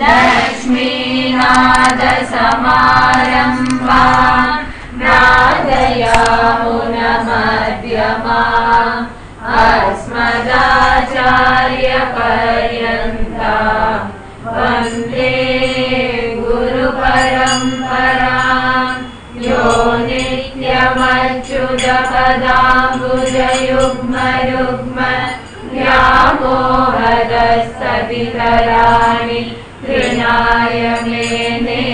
लक्ष्मीनाथसमारम्भां नादयामुनमध्यमाम् अस्मदाचार्यपर्यन्तां वन्दे गुरुपरम्पराम् यो नित्यमच्युतपदाम्बुजयुग्मयुग्म व्यामोहदस्ततितराणि तृणाय मेने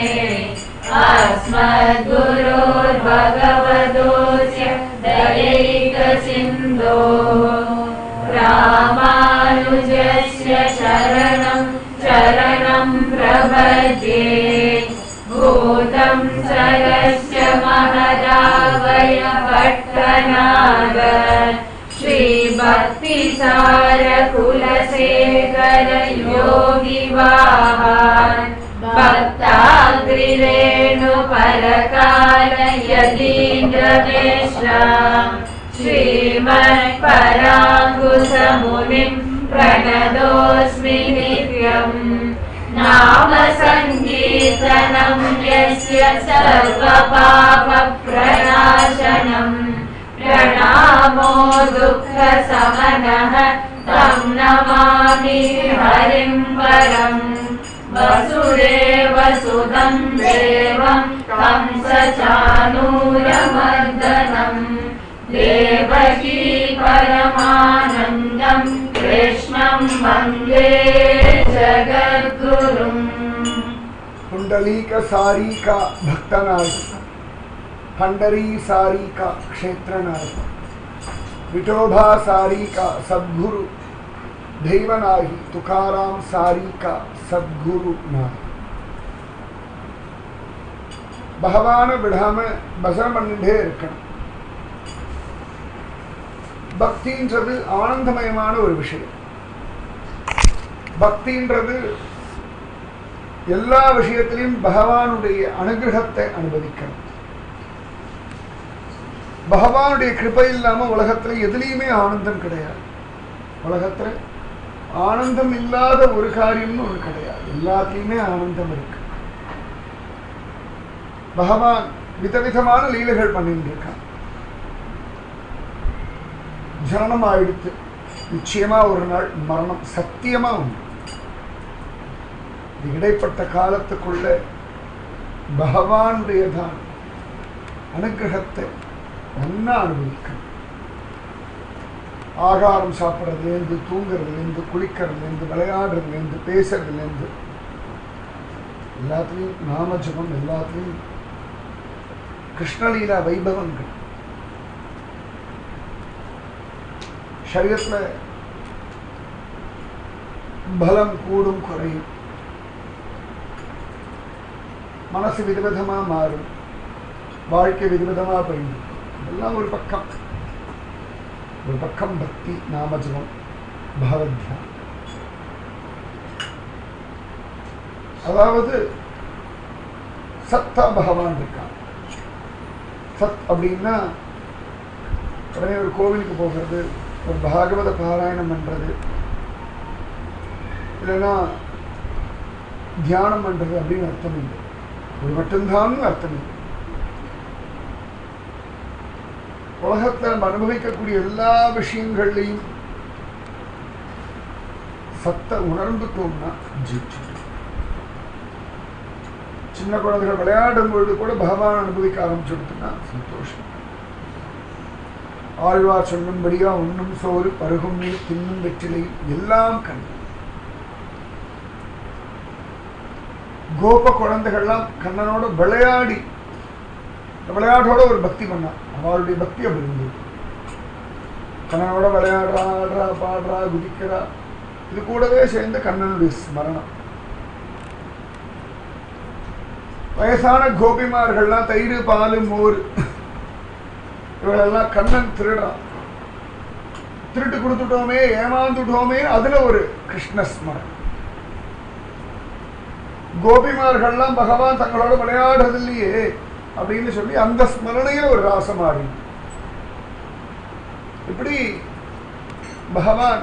अस्मद्गुरोर्भगवतोऽस्य दयैकसिन्धोः रामानुजस्य शरणं प्रपद्ये भूतं सरस्य महदावय पट्टनाद श्रीभक्तिसारकुलशेखर योगिवाहान् भक्ताग्रिरेणुपरकाल यतीन्द्रमेश्वराम् श्रीमत्पराङ्कुशमुनिं प्रणतोऽस्मि नित्यम् नाम सङ्कीर्तनं यस्य सर्वपापप्रणाशनम् प्रणामो दुःखशमनः तं नमामि हरिं परम् वसुदेवसुतं देवं कंसचाणूरमर्दनम् देवकी परमानन्दं कृष्णं वन्दे जगद्गुरुम् कुंडलीक सारी का भक्तनाथ पंडरी सारी का क्षेत्रनाथ विठोबा सारी का सद्गुरु देवनाही तुकाराम सारी का सद्गुरु नाथ भगवान विடாம பஜனை பண்ணிட்டே இருக்கணும். பக்தின்றது ஆனந்தமயமான ஒரு விஷயம். பக்தின்றது எல்லா விஷயத்திலும் பகவானுடைய அனுகிரகத்தை அனுபவிக்கணும். பகவானுடைய கிருபை இல்லாம உலகத்துல எதுலையுமே ஆனந்தம் கிடையாது. உலகத்துல ஆனந்தம் இல்லாத ஒரு காரியம்னு ஒன்று கிடையாது. எல்லாத்துலயுமே ஆனந்தம் இருக்கு. பகவான் விதவிதமான லீலைகள் பண்ணிட்டு இருக்கான். ஜனனம் ஆயிடுத்து, நிச்சயமா ஒரு நாள் மரணம் சத்தியமா உண்டு. இடைப்பட்ட காலத்துக்குள்ள பகவானுடையதான் அனுகிரகத்தை நன்னா அனுபவிக்கணும். ஆகாரம் சாப்பிட்றதுலேருந்து, தூங்குறதுலேருந்து, குளிக்கிறதுலேருந்து, விளையாடுறதுலேருந்து, பேசுறதுலேருந்து எல்லாத்துலேயும் நாமஜபம், எல்லாத்துலேயும் கிருஷ்ணலீலா வைபவங்கள். சரீரத்தில் பலம் கூடும் குறையும், மனசு விதவிதமாக மாறும், வாழ்க்கை விதவிதமாக போயிடும். இதெல்லாம் ஒரு பக்கம். ஒரு பக்கம் பக்தி, நாமஜபம், பகவத்யா. அதாவது சத்தா பகவான் இருக்கான். சத் அப்படின்னா உடனே ஒரு கோவிலுக்கு போகிறது, ஒரு பாகவத பாராயணம் பண்ணுறது, இல்லைன்னா தியானம் பண்ணுறது அப்படின்னு அர்த்தம் இல்லை. ஒரு மட்டும்தான் அர்த்தம் இல்லை. உலகத்தில் நம்ம அனுபவிக்கக்கூடிய எல்லா விஷயங்கள்லையும் சத்தை உணர்ந்துட்டோம்னா ஜெயிச்சு. சின்ன குழந்தைகள் விளையாடும் பொழுது கூட பகவான் அனுபவிக்க ஆரம்பிச்சுடுத்துன்னா சந்தோஷம். ஆழ்வார் சொல்லும்படியா உண்ணும் சோறு பருகும் நீர் தின்னும் வெற்றிலை எல்லாம் கண்ணன். கோப குழந்தைகள்லாம் கண்ணனோட விளையாடி, விளையாட்டோட ஒரு பக்தி பண்ணா. அவளுடைய பக்தி அப்படி இருந்தது. கண்ணனோட விளையாடுறா, ஆடுறா, பாடுறா, குதிக்கிறா. இது கூடவே சேர்ந்த கண்ணனுடைய ஸ்மரணம். வயசான கோபிமார்கள்லாம் தயிர், பால், மோர் இவளெல்லாம் கண்ணன் திருடான். திருட்டு கொடுத்துட்டோமே, ஏமாந்துட்டோமே, அதுல ஒரு கிருஷ்ண ஸ்மரணம். கோபிமார்கள்லாம் பகவான் தங்களோட விளையாடுறது இல்லையே அப்படின்னு சொல்லி அந்த ஸ்மரணையில ஒரு ராசமாடி. இப்படி பகவான்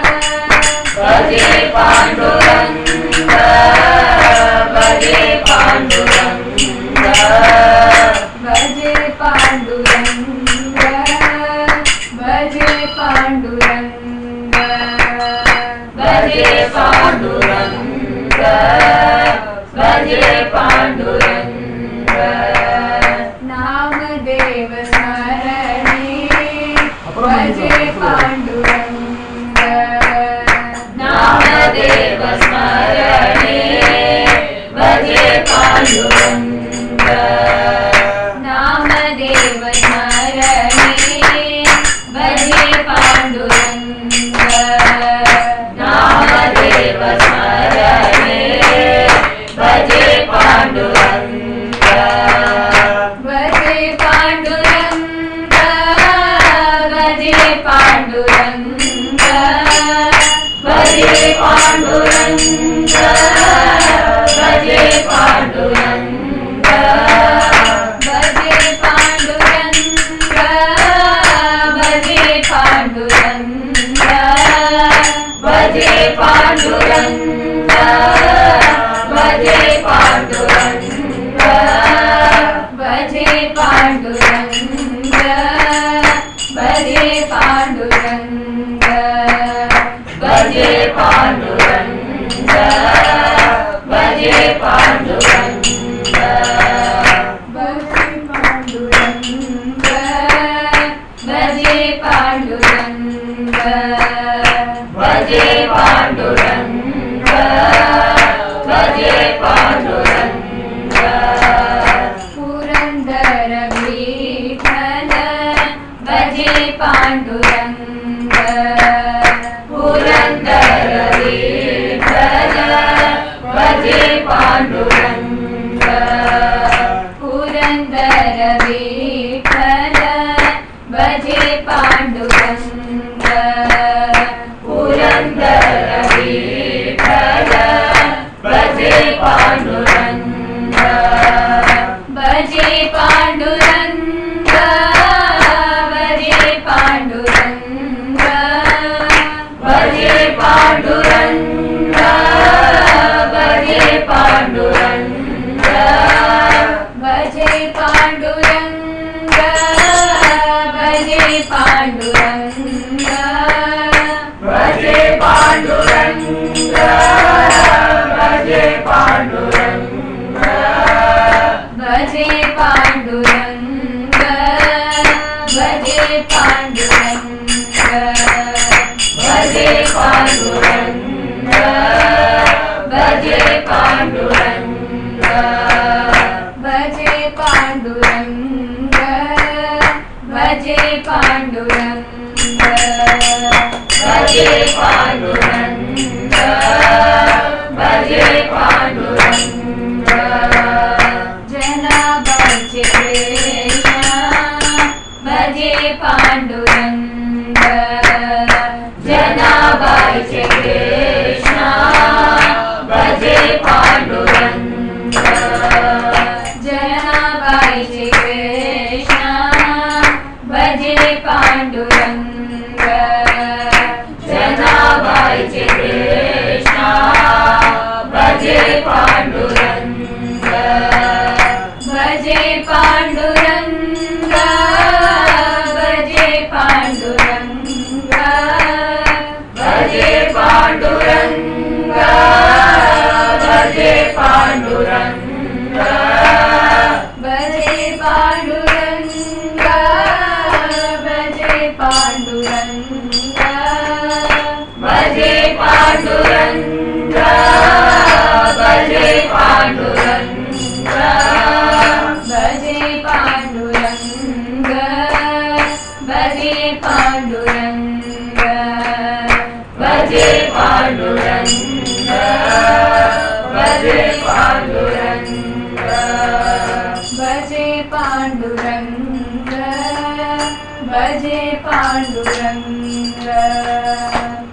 भजे पांडुरंग भजे पांडुरंग नामदेव स्मरणे भजे पांडुरंग नामदेव स्मरणे भजे पांडुरंग नामदेव स्मरणे भजे पांडुरंग नामदेव स्मरणे भजे पांडुरंग भजे पांडुरंग भजे पांडुरंग भजे पांडुरंग भजे पांडुरंग भजे पांडुरंग भजे पांडुरंग भजे पांडुरंग भजे पांडुरंग भजे पांडुरंग भजे पांडुरंग भजे पांडुरंग भजे पांडुरंग भजे पांडुरंग भजे पांडुरंग भजे पांडुरंग भजे पांडुरंग पुरंदर विठ्ठल भजे पांडुरंग पुरंदर विठ्ठल भजे पांडुरंग पुरंदर विठ्ठल भजे पांडुरंग पुरंदर विठ्ठल भजे पांडुरंग भजे पांडुरंग भजे पांडुरंग भजे पांडुरंग भजे पांडुरंग भजे पांडुरंग भजे पांडुरंग भजे पांडुरंग भजे पांडुरंग भजे पांडुरंग भजे पांडुरंग भजे पांडुरंग भजे पांडुरंग भजे पांडुरंग भजे पांडुरंग भजे पांडुरंग भजे पांडुरंग जनाबाईचे कृष्ण भजे पांडुरंग जनाबाईचे कृष्ण भजे पांडुरंग जनाबाईचे कृष्ण भजे पांडुरंग जनाबाईचे कृष्ण भजे पांडुरंग भजे पांडुरंग भजे पांडुरंग भजे पांडुरंग भजे पांडुरंग भजे पांडुरंग भजे पांडुरंग भजे पांडुरंग भजे पांडुरंग भजे पांडुरंग भजे पांडुरंग भजे पांडुरंग भजे पांडुरंग भजे पांडुरंग भजे पांडुरंग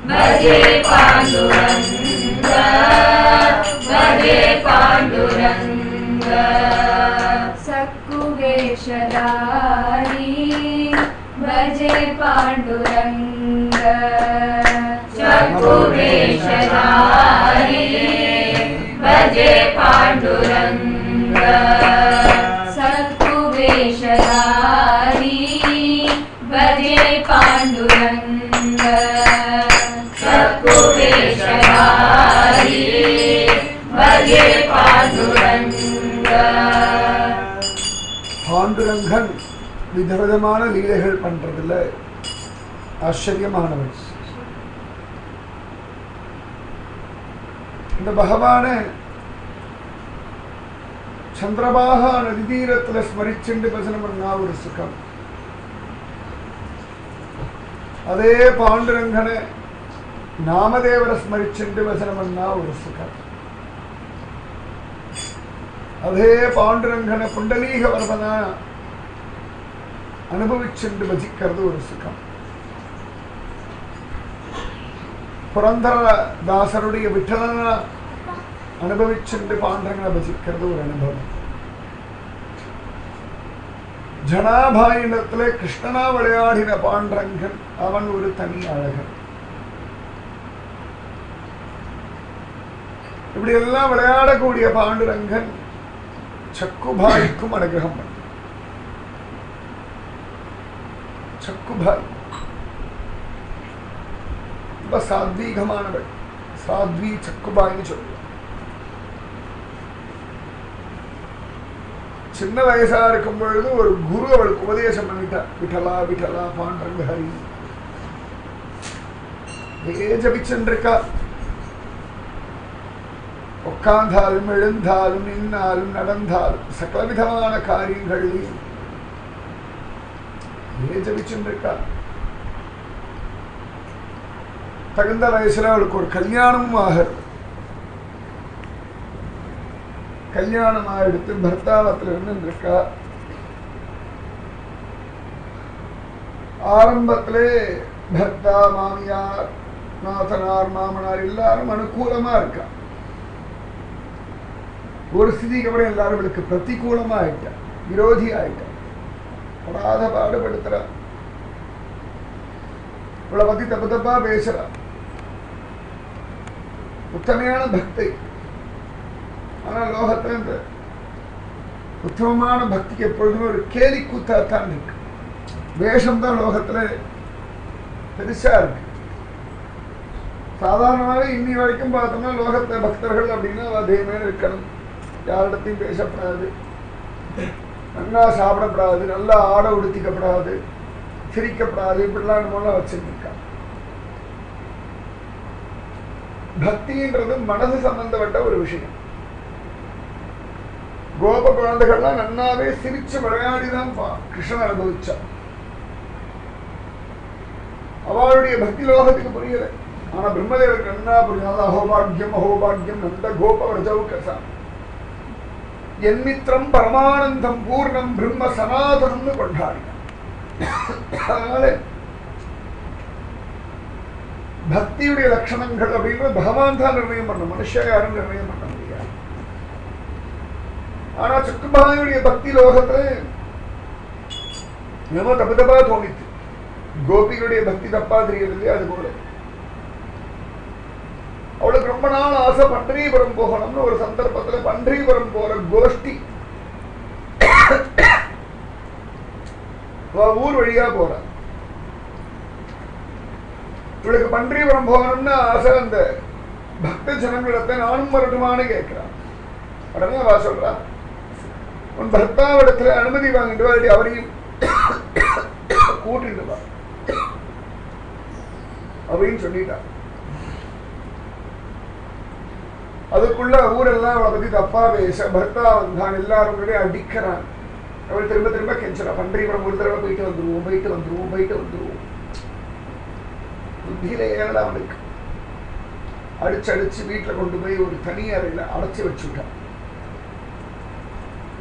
भजे पांडुरंग भजे पांडुरंग सकुवेशधारी भजे पांडुरंग सकुवेशधारी भजे पांडुरंग सकुवेशधारी भजे पांडुरंग सकुवेश பாண்டுரங்கன் விதவிதமான லீலைகள் பண்றதுல ஆச்சரியமானவன். இந்த பகவான சந்திரபாகா நதி தீரத்துல ஸ்மரிச்சுண்டு பஜனம் பண்ணா ஒரு சுகம். அதே பாண்டுரங்கனை நாமதேவரை ஸ்மரிச்சுண்டு பஜனம் பண்ணா ஒரு சுகம். அதே பாண்டுரங்கனை புண்டலீக வர்மனா அனுபவிச்சுண்டு பஜிக்கிறது ஒரு சுகம். புரந்தரதாசருடைய விட்டலனா அனுபவிச்சுண்டு பாண்டரங்கனை பஜிக்கிறது ஒரு அனுபவம். ஜனாபாயினத்துல கிருஷ்ணனா விளையாடின பாண்டரங்கன் அவன் ஒரு தனி அழகன். இப்படி எல்லாம் விளையாடக்கூடிய பாண்டுரங்கன் சக்குபாய்க்கும் அனுகிரகம் பண்ண. சக்குபாய் ரொம்ப சாத்வீகமானவள். சாத்வி சக்குபாய்னு சொல்லுவாள். சின்ன வயசா இருக்கும் பொழுது ஒரு குரு அவளுக்கு உபதேசம் பண்ணிட்டா. விட்டலா விட்டலா பாண்டரங்க ஹரி ஜபிச்சுருக்கா. உட்கார்ந்தாலும் எழுந்தாலும் நின்னாலும் நடந்தாலும் சகலவிதமான காரியங்களையும் ஜபிச்சுருக்கா. தகுந்த வயசுல அவளுக்கு ஒரு கல்யாணமும் ஆகிறது. கல்யாணம் எடுத்து பர்த்தாவத்துல இருந்துருக்கா. ஆரம்பத்திலே பர்த்தா, மாமியார், நாதனார், மாமனார் எல்லாரும் அனுகூலமா இருக்கா. ஒரு ஸ்திதிக்கு அப்புறம் எல்லாரும் இவளுக்கு பிரதிகூலமா ஆயிட்டா, விரோதி ஆயிட்டா. படாத பாடுபடுத்துறா. இவளை பத்தி தப்பு தப்பா பேசுறா. உத்தமையான பக்தி. ஆனா லோகத்துல இந்த உத்தமமான பக்திக்கு எப்பொழுதுமே ஒரு கேலி கூத்தாத்தான் இருக்கு. வேஷம் தான் லோகத்துல பெருசா இருக்கு. சாதாரணமாவே இன்னி வரைக்கும் பார்த்தோம்னா லோகத்துல பக்தர்கள் அப்படின்னா அதேமே இருக்கணும். யாரிடத்தையும் பேசப்படாது, நல்லா சாப்பிடப்படாது, நல்லா ஆடை உடுத்திக்கப்படாது, சிரிக்கப்படாது, இப்படிலாம் நம்மளாம் வச்சுருக்கா. பக்தின்றது மனசு சம்பந்தப்பட்ட ஒரு விஷயம். கோப குழந்தைகள்லாம் நன்னாவே சிரிச்சு விளையாடிதான் கிருஷ்ணன் அனுபவிச்சா. அவளுடைய பக்தி லோகத்துக்கு புரியல. ஆனா பிரம்மதேவருக்கு நன்னா புரியாது. அஹோபாகியம் அஹோபாகியம் நந்த கோப விரஜௌகசா என்மித்திரம் பரமானந்தம் பூர்ணம் பிரம்ம சனாதனம்னு கொண்டாடி. அதனால பக்தியுடைய லட்சணங்கள் அப்படின்றது பகவான் தான் நிர்ணயம் பண்ண, மனுஷ யாரும் நிர்ணயம் பண்ண முடியாது. ஆனா சக்குபாயுடைய பக்தி லோகத்துல என்னமோ தப்பு தப்பா தோணித்து. கோபிகளுடைய பக்தி தப்பா தெரியறது. அது போல அவளுக்கு ரொம்ப நாள் ஆசை பண்டரிபுரம் போகணும்னு. ஒரு சந்தர்ப்பத்துல பண்டரிபுரம் போற கோஷ்டி ஊர் வழியா போற. இவளுக்கு பண்டரிபுரம் போகணும்னு ஆசை. அந்த பக்த ஜனங்களிடத்தை நானும் வரட்டுமான்னு கேட்கிறான். உடனே அவ சொல்றா, உன் பர்த்தாவிடத்துல அனுமதி வாங்கிட்டு வா, அவரையும் கூட்டிட்டு வா அப்படின்னு சொல்லிட்டா. அதுக்குள்ள ஊரெல்லாம் அவளை பத்தி தப்பா பேச பர்த்தா வந்தான். எல்லாரும் அடிக்கிறான். அவள் திரும்ப திரும்ப கெஞ்சரா, பண்டரிபுரம் ஒரு தடவை போயிட்டு வந்துருவோம், போயிட்டு வந்துருவோம், போயிட்டு வந்துருவோம். புத்தியில ஏறல அவனுக்கு. அடிச்சு அடிச்சு வீட்டுல கொண்டு போய் ஒரு தனி அறையில அடைச்சு வச்சுட்டான்.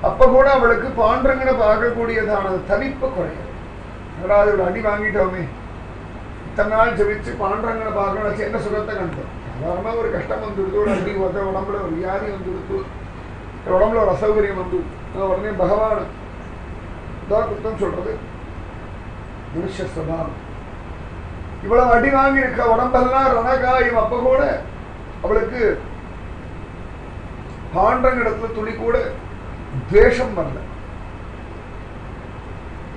அப்ப கூட அவளுக்கு பாண்டரங்கனை பார்க்கக்கூடியதான தவிப்பு குறையாது. அதாவது இவள் அடி வாங்கிட்டோமே, இத்தனை நாள் ஜெபிச்சு பாண்டரங்கனை பார்க்கணும், என்ன சுகத்தை கண்டோம். சாதாரணமா ஒரு கஷ்டம் வந்துடுது, ஒரு அடி வந்து உடம்புல ஒரு வியாதி வந்துடுது, உடம்புல ஒரு அசௌகரியம் வந்து உடனே பகவான் தான் குத்தம் சொல்றது மனுஷ சுபாவம். இவ்வளவு அடி வாங்கி இருக்க, உடம்பெல்லாம் ரணகாயும். அப்ப கூட அவளுக்கு பாண்டரங்கிடத்துல துளி கூட துவேஷம் வரல.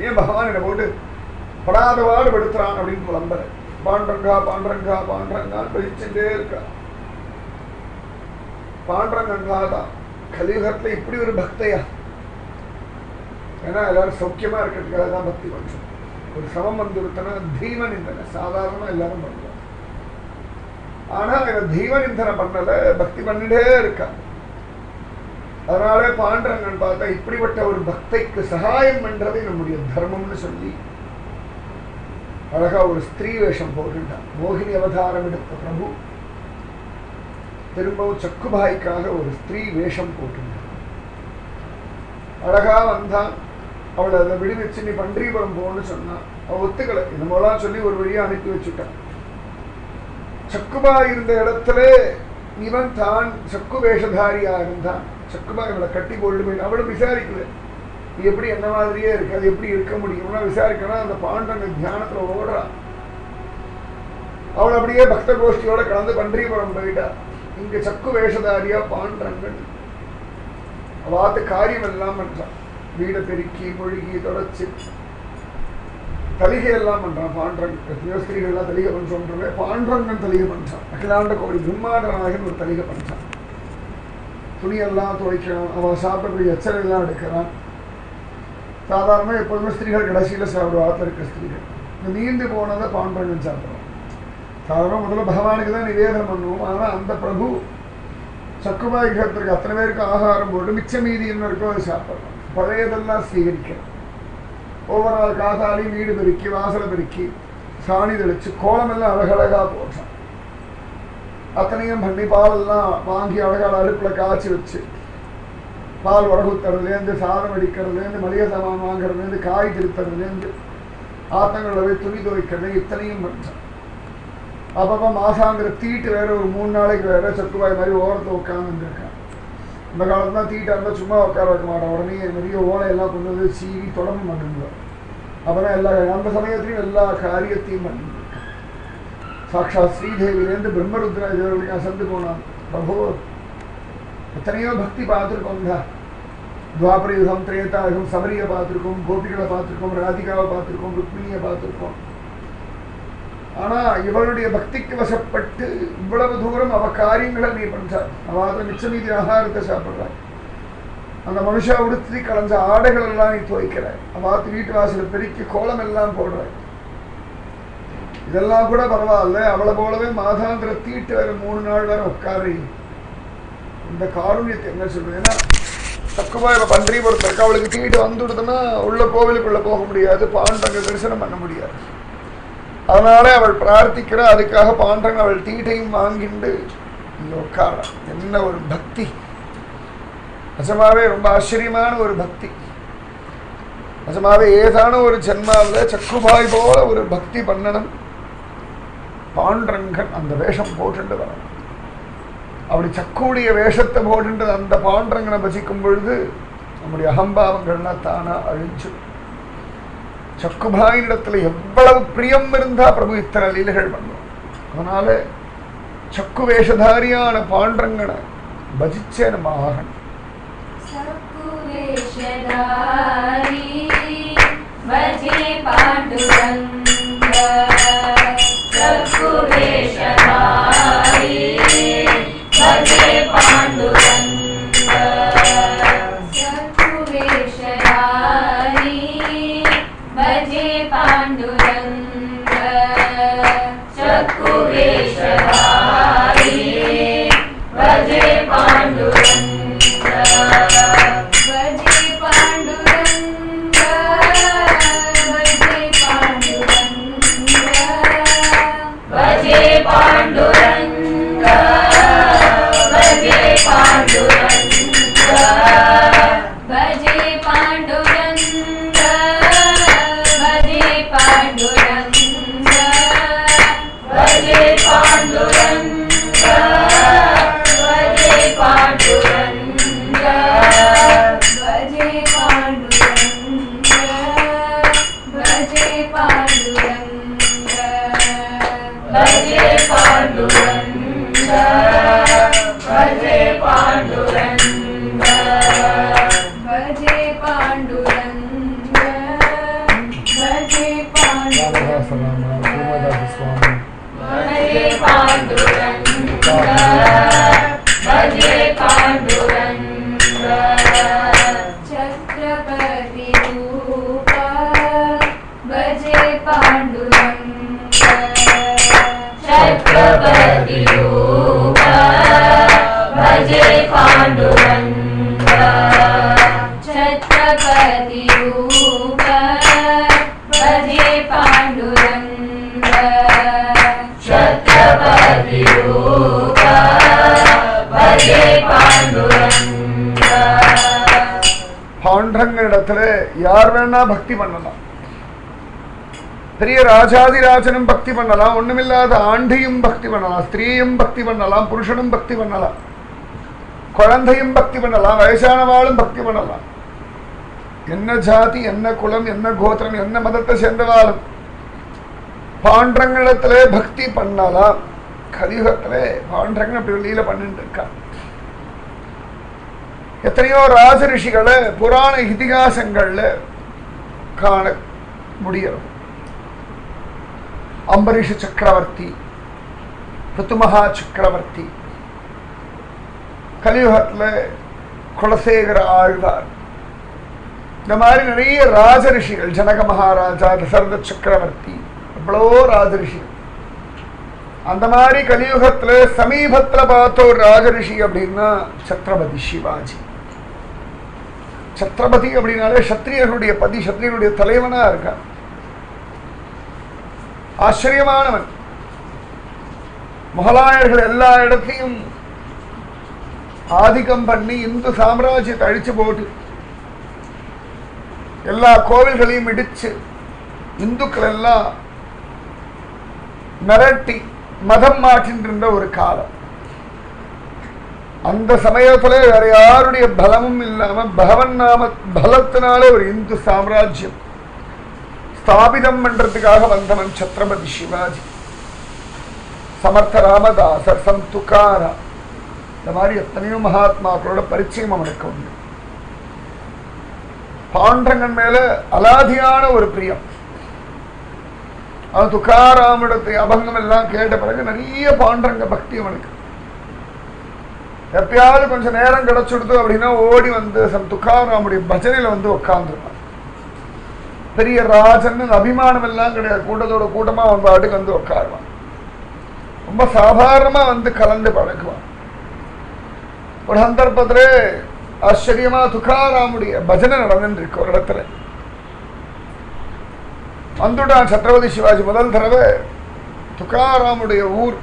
ஏன் பகவான் என்ன போட்டு படாதவாடு படுத்துறான் அப்படின்னு புலம்புற. பாண்டரங்கா பாண்டரங்கா பாண்டரங்கான்னு பழிச்சுட்டே இருக்கா. பாண்டரங்கா தான் கலியுகத்துல இப்படி ஒரு பக்தையா. ஏன்னா எல்லாரும் சௌக்கியமா இருக்கிறதுக்காக தான் பக்தி பண்றோம். ஒரு சமம் வந்துருத்தனா தீமநிந்தனை சாதாரணமா எல்லாரும் பண்ணுவோம். ஆனா இவன் தீமநிந்தனை பண்ணல, பக்தி பண்ணிட்டே இருக்கான். அதனால பாண்டரங்கன் பார்த்தா இப்படிப்பட்ட ஒரு பக்தைக்கு சகாயம் பண்றது நம்முடைய தர்மம்னு சொல்லி அழகா ஒரு ஸ்திரீ வேஷம் போட்டுட்டான். மோகினி அவதாரம் எடுத்த பிரபு திரும்பவும் சக்குபாய்க்காக ஒரு ஸ்திரீ வேஷம் போட்டுட்டான். அழகா வந்தான். அவளை அதை விடுவிச்சு நீ பண்டீபுரம் போன்னு சொன்னான். அவள் ஒத்துக்கலை. இந்த மூலம் சொல்லி ஒரு வழியா அனுப்பி வச்சுட்டான். சக்குபாய் இருந்த இடத்துல இவன் தான் சக்கு வேஷதாரியா இருந்தான். சக்குபாய் அவளை கட்டி கொண்டு போய் அவளும் விசாரிக்கல, நீ எப்படி என்ன மாதிரியே இருக்கு, அது எப்படி இருக்க முடியும்னா விசாரிக்கணும். அந்த பாண்டங்க தியானத்துல ஓடுறான். அவள் அப்படியே பக்த கோஷ்டியோட கலந்து பண்டீபுரம் போயிட்டா. இங்க சக்கு வேஷதாரியா பாண்டரங்கன் அவாத்து காரியம் எல்லாம் பண்றான். வீடை பெருக்கி மொழிகி தொடச்சு தலிகை எல்லாம் பண்றான். பாண்டரங்கன் ஸ்திரீகள் எல்லாம் தலிகை பண்றோன்றவே பாண்டரங்கன் தலிகை பண்றான். அகிலாண்ட கோடி பிரம்மாண்டநாயகன் ஒரு தலிகை பண்றான். துணியெல்லாம் துவைக்கிறான். அவன் சாப்பிடக்கூடிய எச்சலையெல்லாம் எடுக்கிறான். சாதாரணமாக எப்போதுமே ஸ்திரீகள் கடைசியில சாப்பிடுவா. ஆத்துல இருக்க ஸ்திரீகள் இந்த நீந்து போனதை பாண்டரங்கன் சாப்பிடுவான். சாதாரண முதல்ல பகவானுக்கு தான் நிவேதனம் பண்ணுவோம். ஆனா அந்த பிரபு சக்குபாய் கிரகத்திற்கு அத்தனை பேருக்கு ஆகாரம் போட்டு மிச்ச மீதி என்ன இருக்கோ அதை சாப்பிடலாம். பழையதெல்லாம் சேகரிக்கிறோம். ஒவ்வொரு நாள் காத்தாலி வீடு பெருக்கி வாசலை பெருக்கி சாணி தெளிச்சு கோலமெல்லாம் அழகழகா போட்டான். அத்தனையும் பண்ணி பாலெல்லாம் வாங்கி அழகால அடுப்புல காய்ச்சி வச்சு பால் உரகுத்துறதுலேருந்து சாதம் அடிக்கிறதுலேருந்து மளிகை சாமான் வாங்குறதுலேருந்து காய் திருத்துறதுலேருந்து ஆத்தங்களில் போய் துணி துவைக்கிறது இத்தனையும் பண்ணுறான். அப்பப்போ மாசாந்திர தீட்டு வேற ஒரு 3 நாளைக்கு வேற சக்குபாய் மாதிரி ஓரத்தை உட்காந்துருக்கான். இந்த காலத்துல தான் தீட்டா இருந்தால் சும்மா உட்கார வைக்க மாட்டான். உடனே நிறைய ஓலையெல்லாம் கொண்டு வந்து சீவி தொடர்ந்து பண்ணுவோம். அப்பதான் எல்லா அந்த சமயத்திலையும் எல்லா காரியத்தையும் பண்ணிருக்கான். சாட்சாத் ஸ்ரீதேவியிலேருந்து பிரம்மருத்ரா தேவர்களுக்கு அசந்து போனான். பிரபு எத்தனையோ பக்தி பார்த்துருக்கோம். துவாபர யுகம், திரேதா யுகம், சபரியை பார்த்துருக்கோம், கோபிகளை பார்த்துருக்கோம், ராதிகாவை பார்த்துருக்கோம், ருக்மிணியை பார்த்துருக்கோம். ஆனா இவளுடைய பக்திக்கு வசப்பட்டு இவ்வளவு தூரம் அவ காரியங்களை நீ பண்றாள். அவ மிச்ச மீதி ஆகாரத்தை சாப்பிடுறாள். அந்த மனுஷா உடுத்தி கலஞ்ச ஆடைகள் எல்லாம் நீ துவைக்கிறாய். அவாத்து வீட்டு வாசல பெருக்கி கோலம் எல்லாம் போடுறாய். இதெல்லாம் கூட பரவாயில்ல. அவளை போலவே மாதாந்திர தீட்டு வேற 3 நாள் வேற உட்காரு. இந்த காருண்யத்தை என்ன சொல்றது? ஏன்னா சக்குபாய் பண்டீபுரத்திற்கு அவளுக்கு தீட்டு வந்துடுதுன்னா உள்ள கோவிலுக்குள்ள போக முடியாது, பாண்டங்க தரிசனம் பண்ண முடியாது. அதனால அவள் பிரார்த்திக்கிற, அதுக்காக பாண்டங்க அவள் தீட்டையும் வாங்கிண்டு இங்க உட்கார. என்ன ஒரு பக்தி! நிஜமாவே ரொம்ப ஆச்சரியமான ஒரு பக்தி. நிஜமாவே ஏதான ஒரு ஜென்மாவில் சக்குபாய் போல ஒரு பக்தி பண்ணணும். பாண்டரங்கன் அந்த வேஷம் போட்டுண்டு வரணும். அப்படி சக்குடைய வேஷத்தை போட்டுண்டு அந்த பாண்டரங்கனை பசிக்கும் பொழுது நம்முடைய அகம்பாவங்கள்லாம் தானா அழிஞ்சு. சக்குபாயினிடத்துல எவ்வளவு பிரியம் இருந்தா பிரபு இத்தனை லீலைகள் பண்ணுவோம். அதனால சக்கு வேஷதாரியான பாண்டரங்கனை பஜிச்சே நம்ம ஆகணும். சக்கு வேஷதாரி பஜே பாண்டுரங்க, சக்கு வேஷதாரி பஜே பாண்டுரங்க, சக்கு வேஷதாரி பஜே பாண்டுரங்க, சக்கு வேஷதாரி பஜே பாண்டுரங்க, பஜே பாண்டுரங்க, பஜே பாண்டுரங்க, யார் வேணா பக்தி பண்ணலாம். பெரிய ராஜாதிராஜனும் பக்தி பண்ணலாம், ஒண்ணுமில்லாத ஆண்டியும் பக்தி பண்ணலாம், ஸ்திரீயும் பக்தி பண்ணலாம், புருஷனும் பக்தி பண்ணலாம், குழந்தையும் பக்தி பண்ணலாம், வயசானவாளும் பக்தி பண்ணலாம். என்ன ஜாதி, என்ன குலம், என்ன கோத்திரம், என்ன மதத்தை சேர்ந்தவாளும் பாண்டரங்களிடத்திலே பக்தி பண்ணலாம். கலியுகத்திலே பாண்டரங்கன் அப்படி வெளியில பண்ணிட்டு இருக்கான். எத்தனையோ ராஜ ரிஷிகளை புராண இதிகாசங்கள்ல காண முடியும். அம்பரீஷ சக்கரவர்த்தி, ருத்துமகா சக்கரவர்த்தி, கலியுகத்துல குலசேகர ஆழ்வார், இந்த மாதிரி நிறைய ராஜ ரிஷிகள், ஜனக மகாராஜா, தசரத சக்கரவர்த்தி, எவ்வளவோ ராஜ ரிஷிகள். அந்த மாதிரி கலியுகத்துல சமீபத்துல பார்த்த ஒரு ராஜ ரிஷி அப்படின்னா சத்ரபதி சிவாஜி. சத்ரபதி அப்படின்னாலே சத்திரியர்களுடைய பதி, சத்திரியர்களுடைய தலைவனா இருக்கான். ஆச்சரியமானவன். முகலாயர்கள் எல்லா இடத்தையும் ஆதிக்கம் பண்ணி இந்து சாம்ராஜ்யத்தை அழிச்சு போட்டு எல்லா கோவில்களையும் இடிச்சு இந்துக்கள் எல்லாம் மிரட்டி மதம் மாற்றின்ற ஒரு காலம். அந்த சமயத்துல வேற யாருடைய பலமும் இல்லாம பகவன் நாம பலத்தினாலே ஒரு இந்து சாம்ராஜ்யம் ஸ்தாபிதம் பண்றதுக்காக வந்தவன் சத்ரபதி சிவாஜி. சமர்த்த ராமதாசர், சந்த் துக்காரா, இந்த மாதிரி எத்தனையோ மகாத்மாக்களோட பரிச்சயம் அவனுக்கு உண்டு. பாண்டரங்கன் மேல அலாதியான ஒரு பிரியம். அவன் துக்காராமிடத்தை அபங்கம் எல்லாம் கேட்ட பிறகு நிறைய பாண்டரங்க பக்தி அவனுக்கு. எப்பயாவது கொஞ்சம் நேரம் கிடைச்சுடுது அப்படின்னா ஓடி வந்து சந்த் துக்காராமுடைய பஜனையில வந்து உட்கார்ந்துருவான். பெரிய ராஜன் அபிமானம் எல்லாம் கிடையாது, கூட்டத்தோட கூட்டமா அவன் பாட்டுக்கு வந்து உட்காருவான். ரொம்ப சாதாரணமா வந்து கலந்து பழகுவான். ஒரு சந்தர்ப்பத்திலே ஆச்சரியமா துக்காராமுடைய பஜனை நடந்துட்டு இருக்கு ஒரு இடத்துல. வந்துட்டான் சத்ரபதி சிவாஜி. முதல் தடவை துக்காராமுடைய ஊர்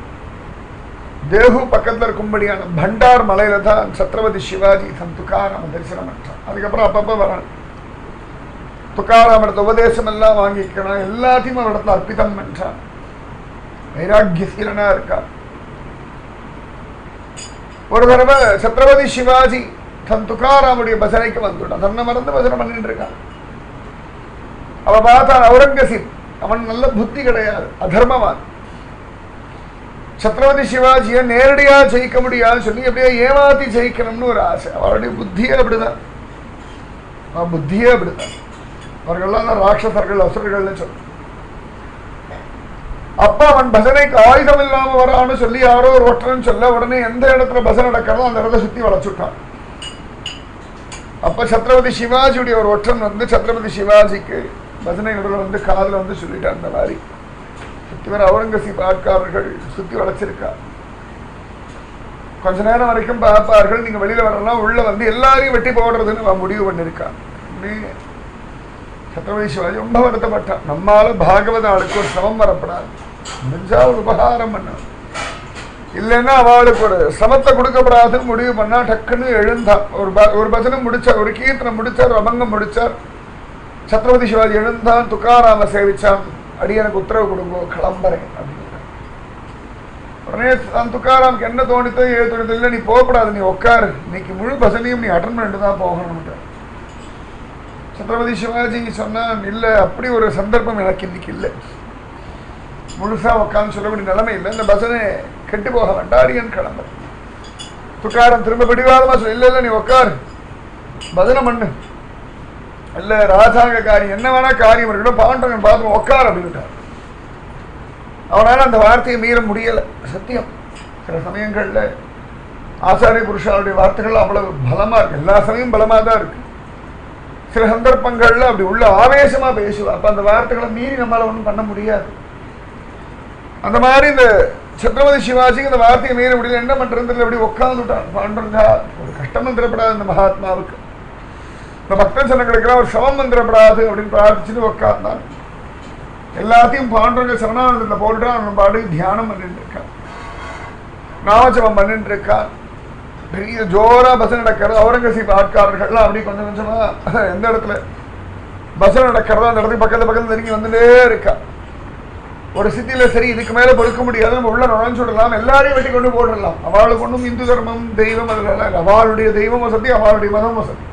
தேகு பக்கத்துல இருக்கும்படியான பண்டார் மலையில தான் சத்ரபதி சிவாஜி தன் துக்காராம தரிசனம் பண்றான். அதுக்கப்புறம் அப்பப்ப வரான். துக்காராம் இடத்த உபதேசம் எல்லாம் வாங்கிக்கணும், எல்லாத்தையும் அவரிடத்துல அர்ப்பிதம் பண்றான். வைராக்கியசீலனா இருக்கான். ஒரு தடவை சத்ரபதி சிவாஜி தன் துக்காராமுடைய பஜனைக்கு வந்துட்டான். தன்னை மறந்து பஜனை பண்ணிட்டு இருக்கான். அவ பார்த்தான் அவுரங்கசீப். அவன் நல்ல புத்தி கிடையாது, அதர்மவான். சத்ரபதி சிவாஜியை நேரடியா ஜெயிக்க முடியாது சொல்லி அப்படியே ஏமாத்தி ஜெயிக்கணும்னு ஒரு ஆசை. அவருடைய புத்தியே அப்படிதான். புத்தியே அப்படிதான். அவர்கள்லாம் ராட்சசர்கள், அசுரர்கள்னு சொல்ல. அப்ப அவன் பஜனைக்கு ஆயுதம் இல்லாம வரான்னு சொல்லி யாரோ ஒரு ஒற்றன்னு சொல்ல, உடனே எந்த இடத்துல பஜனை நடக்கிறதோ அந்த இடத்த சுத்தி வளைச்சுட்டான். அப்ப சத்ரபதி சிவாஜியுடைய ஒரு ஒற்றன் வந்து சத்ரபதி சிவாஜிக்கு பஜனை நடுவில் வந்து காதில் வந்து சொல்லிட்டான். அந்த மாதிரி சுத்தி வர அவுரங்கசீப் ஆட்காரர்கள் சுத்தி வளைச்சிருக்கா. கொஞ்ச நேரம் வரைக்கும் பார்ப்பார்கள், நீங்க வெளியில வரலாம், உள்ள வந்து எல்லாரையும் வெட்டி போடுறதுன்னு முடிவு பண்ணிருக்கான். சத்ரபதி சிவாஜி ரொம்ப வருத்தப்பட்டான். நம்மால பாகவத ஆளுக்கு ஒரு சிரமம் வரப்படாது, முடிஞ்சா ஒரு உபகாரம் பண்ண, இல்லைன்னா அவளுக்கு ஒரு சிரமத்தை கொடுக்கப்படாதுன்னு முடிவு பண்ணா டக்குன்னு எழுந்தான். ஒரு பஜனை முடிச்சார், ஒரு கீர்த்தனை முடிச்சார், ஒரு அபங்கம் முடிச்சார். சத்ரபதி சிவாஜி எழுந்தான், துக்காராம சேவிச்சான். அடியனுக்கு உத்தரவு கொடுங்கோ, கிளம்புறேன் அப்படின்னு. உடனே துக்காராமுக்கு என்ன தோணித்தோ ஏது தோணித்தோ, இல்லை நீ போகக்கூடாது, நீ உட்காரு, இன்னைக்கு முழு பசனையும் நீ அட்டன் பண்ணிட்டு தான் போகணும்ட்டு. சத்ரபதி சிவாஜி சொன்னான், இல்லை அப்படி ஒரு சந்தர்ப்பம் எனக்கு இன்னைக்கு இல்லை, முழுசா உட்காந்து சொல்லக்கூடிய நிலைமை இல்லை, இந்த பசனை கெட்டு போக வேண்டாம், அடியன் கிளம்புறேன். துக்காரம் திரும்ப பிடிவாதமா சொல்ல, இல்லை இல்லை நீ உட்காரு, பஜனை பண்ணு, இல்ல ராஜாங்க காரியம் என்ன வேணா காரியம் இருக்கட்டும், பாண்டவன் பார்த்து உட்கார் அப்படின்ட்டார். அவனால அந்த வார்த்தையை மீற முடியல. சத்தியம், சில சமயங்கள்ல ஆச்சாரிய புருஷாவுடைய வார்த்தைகள் அவ்வளவு பலமா இருக்கு, எல்லா சமயம் பலமா தான் இருக்கு. சில சந்தர்ப்பங்கள்ல அப்படி உள்ள ஆவேசமா பேசுவா, அப்ப அந்த வார்த்தைகளை மீறி நம்மளால ஒன்றும் பண்ண முடியாது. அந்த மாதிரி இந்த சத்ரபதி சிவாஜிக்கு இந்த வார்த்தையை மீற முடியல, என்ன பண்றது அப்படி உட்காந்துட்டான். பாண்டவன் ஒரு கஷ்டம் வந்துடப்படாது இந்த மகாத்மாவுக்கு, இந்த பக்த ஜனங்களுக்கெல்லாம் ஒரு சமம் வந்துடப்படாது அப்படின்னு பிரார்த்திச்சுட்டு உட்கார்ந்தான். எல்லாத்தையும் பாண்டவங்க சரணானந்தத்தில் போட்டுட்டு அவன் பாடு தியானம் பண்ணிட்டு இருக்கான், நாமஜபம் பண்ணிட்டு இருக்கான். பெரிய ஜோரா பஸ் நடக்கிறது. அவுரங்கசீப் ஆட்காரர்கள்லாம் அப்படி கொஞ்சம் கொஞ்சமா எந்த இடத்துல பஸ்ல நடக்கிறதா அந்த இடத்துக்கு பக்கத்துல நெருங்கி வந்துட்டே இருக்கா. ஒரு சித்தியில சரி இதுக்கு மேல பொறுக்க முடியாது, நம்ம உள்ள நுழைஞ்சு விடலாம், எல்லாரையும் வெட்டி கொண்டு போடலாம். அவளுக்கு ஒன்றும் இந்து தர்மம் தெய்வம் அதெல்லாம் அவளுடைய தெய்வம் வசதி, அவளுடைய மதம் வசதி,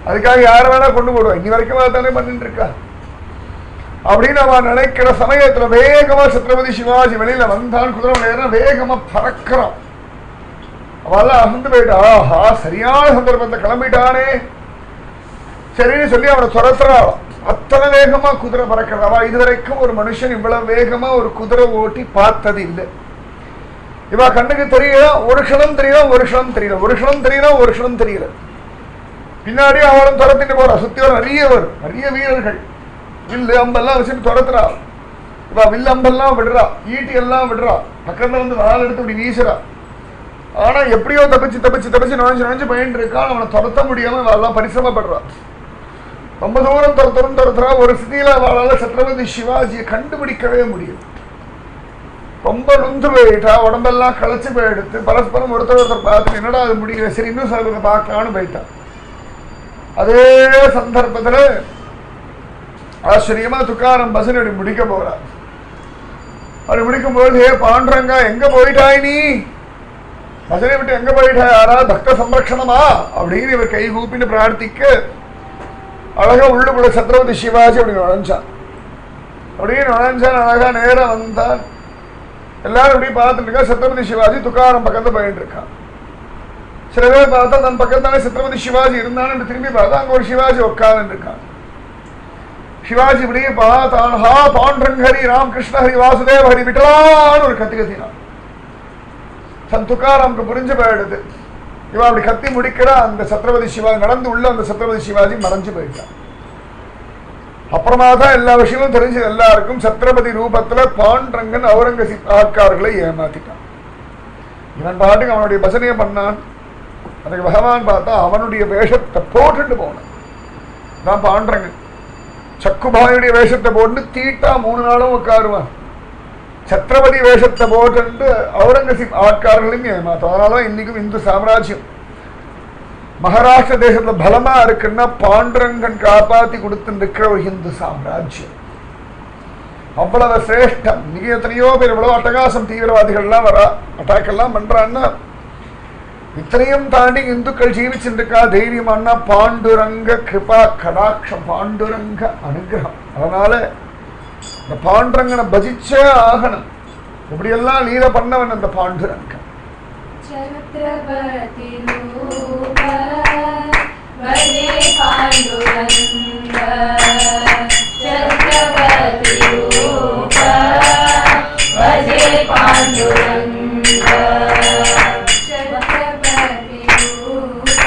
அதுக்காக யார வேணா கொண்டு போடுவா. இன்னி வரைக்கும் தானே பண்ணிட்டு இருக்கா. அப்படின்னு அவன் நினைக்கிற சமயத்துல வேகமா சத்ரபதி சிவாஜி வெளியில வந்தான். குதிரை நேர வேகமா பறக்கிறான். அவெல்லாம் அசந்து போயிட்டா. ஆஹா, சரியான சந்தர்ப்பத்தை கிளம்பிட்டானே சரின்னு சொல்லி அவனை துரத்துறாள். அத்தனை வேகமா குதிரை பறக்கிறவா. இதுவரைக்கும் ஒரு மனுஷன் இவ்வளவு வேகமா ஒரு குதிரை ஓட்டி பார்த்தது இல்லை. இவ கண்ணுக்கு தெரியல, ஒரு க்ஷணம் தெரியல, ஒரு க்ஷணம் தெரியல, ஒரு க்ஷணம் தெரியல, ஒரு க்ஷணம் தெரியல. பின்னாடி அவளும் துரத்திட்டு போறா. சுத்தி வர நிறைய வீரர்கள் வில்லு அம்பெல்லாம் வச்சுட்டு துரத்துறா. இவ வில்லு அம்பெல்லாம் விடுறா, ஈட்டி எல்லாம் விடுறா, பக்கத்துல வந்து வாள் எடுத்து இப்படி வீசுறா. ஆனா எப்படியோ தப்பிச்சு நுழைஞ்சு போயிட்டு இருக்கான். அவனை துரத்த முடியாம அவெல்லாம் பரிசிரமப்படுறா. ரொம்ப தூரம் துரத்துறா. ஒரு ஸ்திதியில அவளால சத்ரபதி சிவாஜியை கண்டுபிடிக்கவே முடியும். ரொம்ப நொந்து போயிட்டா. உடம்பெல்லாம் களைச்சு போயிடுத்து. பரஸ்பரம் ஒருத்தர் பார்த்து என்னடா அது முடியல, சரி இன்னும் சில பார்க்கலான்னு போயிட்டான். அதே சந்தர்ப்பத்துல ஆச்சரியமா துக்காரம் பசன் அப்படி முடிக்க போறார். அப்படி முடிக்கும் போது, ஹே பாண்டரங்கா, எங்க போயிட்டாய் நீ? பசனை விட்டு எங்க போயிட்டாய்? யாரா பக்த சம்ரக்ஷணமா அப்படின்னு இவர் கை கூப்பின்னு பிரார்த்திக்க அழகா உள்ளுக்குள்ள சத்ரபதி சிவாஜி அப்படி நுழைஞ்சான். அப்படியே நுழைஞ்சான். அழகா நேரம் வந்தான். எல்லாரும் அப்படி பார்த்துட்டு இருக்கா. சத்ரபதி சிவாஜி துக்காரம் பக்கத்துல போயிட்டு இருக்கான். சில பேர் பார்த்தா தன் பக்கத்தானே சத்ரபதி சிவாஜி இருந்தான்னு திரும்பி பார்த்தா அங்க ஒரு சிவாஜி உட்கார்ந்து இருக்கான். சிவாஜி இப்படியே பார்த்தான். ஹா பாண்டரங்க ஹரி, ராமகிருஷ்ண ஹரி, வாசுதேவ ஹரி, விட்டலான்னு ஒரு கத்தினான். தன் துக்காராமுக்கு புரிஞ்சு போயிடுது. இவன் அப்படி கத்தி முடிக்கிறா. அந்த சத்ரபதி சிவாஜி நடந்து உள்ள அந்த சத்ரபதி சிவாஜி மறைஞ்சு போயிட்டான். அப்புறமா தான் எல்லா விஷயமும் தெரிஞ்சது எல்லாருக்கும். சத்ரபதி ரூபத்துல பாண்டரங்கன் அவுரங்கசீப் ஆட்கார்களை ஏமாத்திட்டான். இவன் பாட்டுக்கு அவனுடைய பசனையை பண்ணான். அதுக்கு பகவான் பார்த்தா அவனுடைய வேஷத்தை போட்டுட்டு போனான். தான் பாண்டரங்கன் சக்குபாயுடைய வேஷத்தை போட்டு தீட்டா 3 நாளும் உட்காருவான். சத்ரபதி வேஷத்தை போட்டு அவுரங்கசீப் ஆட்காரர்களையும் ஏமாத்தோம். அதனாலதான் இன்னைக்கும் இந்து சாம்ராஜ்யம் மகாராஷ்டிர தேசத்துல பலமா இருக்குன்னா பாண்டரங்கன் காப்பாத்தி கொடுத்து இருக்கிற ஒரு இந்து சாம்ராஜ்யம் அவ்வளவு சிரேஷ்டம். இன்னைக்கு எத்தனையோ பேர் இவ்வளவு அட்டகாசம் தீவிரவாதிகள்லாம் வரா, அட்டாக் எல்லாம் பண்றான்னா இத்தனையும் தாண்டி இந்துக்கள் ஜீவிச்சுருக்கா. தைரியமானா பாண்டுரங்க கிருபா கடாட்சம், பாண்டுரங்க அனுகிரகம். அதனால இந்த பாண்டுரங்கனை பஜிச்சே ஆகணும். இப்படியெல்லாம் லீல பண்ணவன் அந்த பாண்டுரங்க. சத்ரபதி ரூப பஜே பாண்டுரங்க, சத்ரபதி ரூப பஜே பாண்டுரங்க, சத்ரபதி ரூப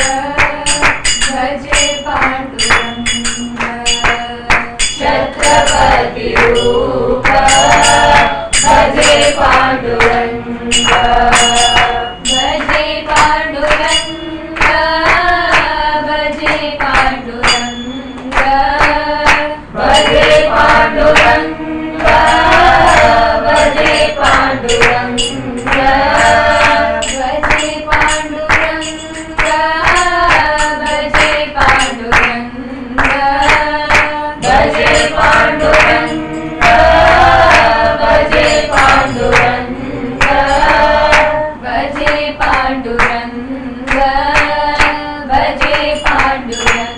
பஜே பாண்டுரங்க, சத்ரபதி ரூப பஜே பாண்டுரங்க, பஜே பாண்டுரங்க, பஜே பாண்டுரங்க, பஜே பாண்டுரங்க, பஜே பாண்டுரங்க, பஜே பாண்டுரங்க, பஜே பாண்டுரங்க, பஜே பாண்டுரங்க, பஜே பாண்டுரங்க, பஜே பாண்டுரங்க, பஜே பாண்டுரங்க,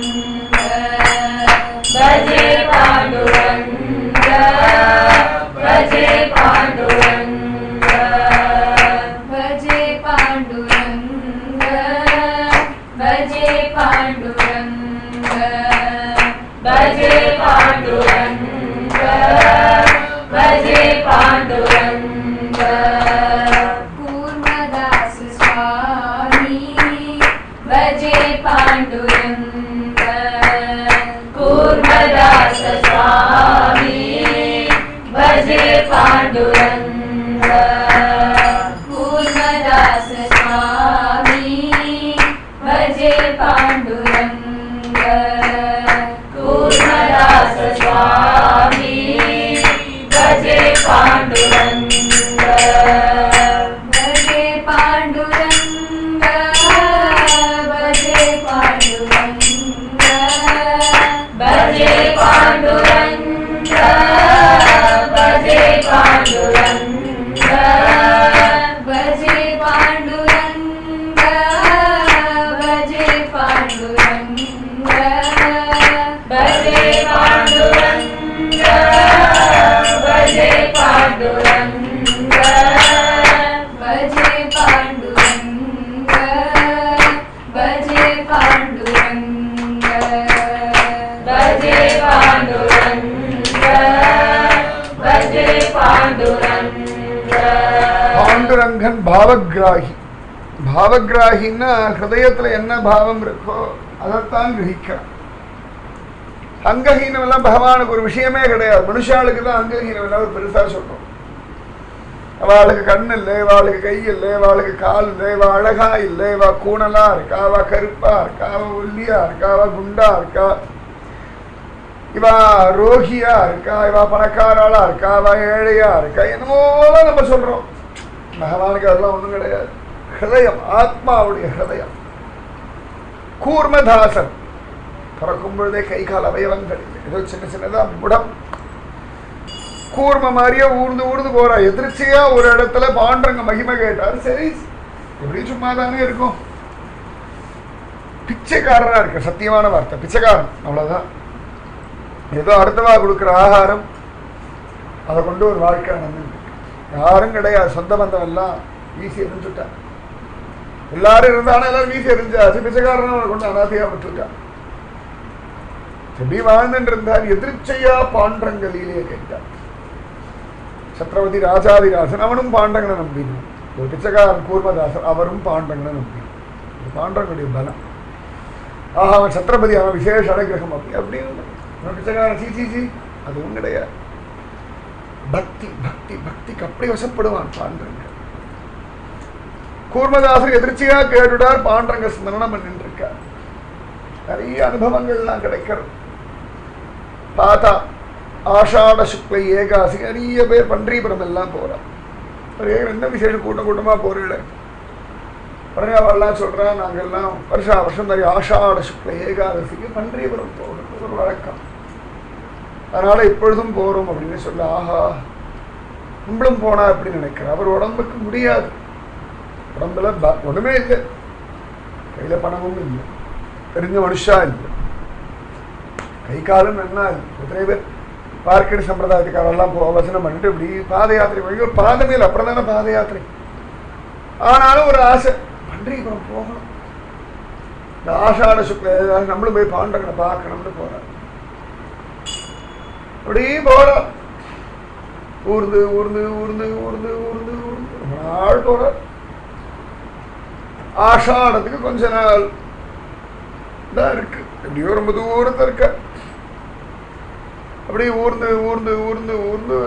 பஜே பாண்டுரங்க, பஜே பாண்டுரங்க, பஜே பாண்டுரங்க, பஜே பாண்டுரங்க, பஜே பாண்டுரங்க, பஜே பாண்டுரங்க. கூர்மதாஸ் சுவாமி பஜே பாண்டுரங்க, கூர்மதாஸ் சுவாமி பஜே பாண்டுரங்க, கூர்மதாஸ் சுவாமி பஜே பாண்டுரங்க, கூர்மதாஸ் சுவாமி பஜே பாண்டுரங்க, பஜே பாண்டுரங்க, பஜே பாண்டுரங்க, பஜே பாண்டுரங்க, पाण्डुरङ्ग भजे पाण्डुरङ्ग भजे पाण्डुरङ्ग भजे पाण्डुरङ्ग பாண்டுரங்கன் பாவகிராகி. பாவகிராகின்னா ஹிருதயத்துல என்ன பாவம் இருக்கோ அதைத்தான் கிரகிக்கிறான். அங்கஹீனம் எல்லாம் பகவானுக்கு ஒரு விஷயமே கிடையாது. மனுஷாளுக்கு தான் அங்கஹீனம் எல்லாம் ஒரு பெருசா சொல்றோம். அவளுக்கு கண் இல்லை, அவளுக்கு கை இல்லை, அவளுக்கு கால் இல்லை, அவ அழகா இல்லை, அவ கூணலா இருக்கா, அவ கருப்பா இருக்கா, அவ ஒல்லியா இருக்கா, அவ குண்டா இருக்கா, இவ ரோகியா இருக்கா, இவ பணக்காராளா இருக்கா, அவ ஏழையா இருக்கா, என்னமோலாம் நம்ம சொல்றோம். பகவானுக்கு அதெல்லாம் ஒண்ணும் கிடையாது. ஹிருதயம், ஆத்மாவுடைய ஹிருதயம். கூர்மதாசன் பிறக்கும் பொழுதே கை கால் அவயவங்கள் இல்லை, ஏதோ சின்ன சின்னதா முடம். கூர்ம மாதிரியே ஊர்ந்து ஊர்ந்து போறா. எதிர்ச்சியா ஒரு இடத்துல பாண்டரங்க மகிமை கேட்டார். சரி, எப்படி சும்மா தானே இருக்கும். பிச்சைக்காரனா இருக்க, சத்தியமான வார்த்தை, பிச்சைக்காரன், அவ்வளவுதான். ஏதோ அடுத்தவா கொடுக்குற ஆகாரம் அதை கொண்டு ஒரு வாழ்க்கை நடந்து யாரும் கிடையாது. சொந்த பந்தம் எல்லாம் வீசி எரிஞ்சுட்டான். எல்லாரும் இருந்தாலும் எல்லாரும் வீசி எரிஞ்சாச்சு. பிச்சைக்காரன் அவனை கொண்டு அனாதையா விட்டுட்டான். எப்படி வாழ்ந்துட்டு இருந்தார். எதிர்ச்சையா பாண்டரங்களிலே கேட்டார். சத்ரவதி ராஜாதிராசன் அவனும் பாண்டங்கனை நம்பினான். ஒரு பிச்சைக்காரன் கூர்மதாசன் அவரும் பாண்டங்கனை நம்பினான். பாண்டங்களுடைய பலம். ஆஹா, அவன் சத்ரபதி, அவன் விசேஷ அனுகிரகம் அப்படி அப்படின்னு பிச்சைக்காரன் சீ அதுவும் கிடையாது. பக்தி பக்தி பக்திக்கு அப்படி வசப்படுவான் பாண்டரங்க. கூர்மதாசர் எதிர்ச்சியா கேட்டுட்டார். பாண்டரங்க ஸ்மரணம் பண்ணிட்டு இருக்கார். நிறைய அனுபவங்கள்லாம் கிடைக்கிறது. பார்த்தா ஆஷாட சுக்ல ஏகாசி நிறைய பேர் பன்றிபுரம் எல்லாம் போறான். என்ன விசேஷம், கூட்டம் கூட்டமா போறீங்கள. உடனே அவெல்லாம் சொல்றான், நாங்கெல்லாம் வருஷா வருஷம் நிறைய ஆஷாட சுக்ல ஏகாதசிக்கு பன்றிபுரம் போகிறது ஒரு வழக்கம். அதனால இப்பொழுதும் போறோம் அப்படின்னு சொல்ல. ஆஹா, நம்மளும் போனா அப்படின்னு நினைக்கிறேன். அவர் உடம்புக்கு முடியாது. உடம்புல ஒண்ணுமே இல்லை, கையில பணமும் இல்லை, தெரிஞ்ச மனுஷா இல்லை, கை காலம் நன்னா இல்லை. எத்தனை பேர் பார்க்கடி சம்பிரதாயத்துக்காரெல்லாம் வசனம் பண்ணிட்டு இப்படி பாத யாத்திரை, பாதமே இல்லை, அப்புறம் தானே பாத யாத்திரை. ஆனாலும் ஒரு ஆசை, பன்றிபுரம் போகணும். இந்த ஆஷாட சுக்ல நம்மளும் போய் பாண்டவனை பார்க்கணும்னு போறார். அப்படியே போறார். ஊர்ந்து ஊர்ந்து ஊர்ந்து ஊர்ந்து ஊர்ந்து ஊர்ந்து ரொம்ப நாள் போறார். ஆஷாடத்துக்கு கொஞ்ச நாள் தான் இருக்கு. எப்படியோ ரொம்ப தூரத்தில் இருக்க. அப்படியே ஊர்ந்து ஊர்ந்து ஊர்ந்து ஊர்ந்து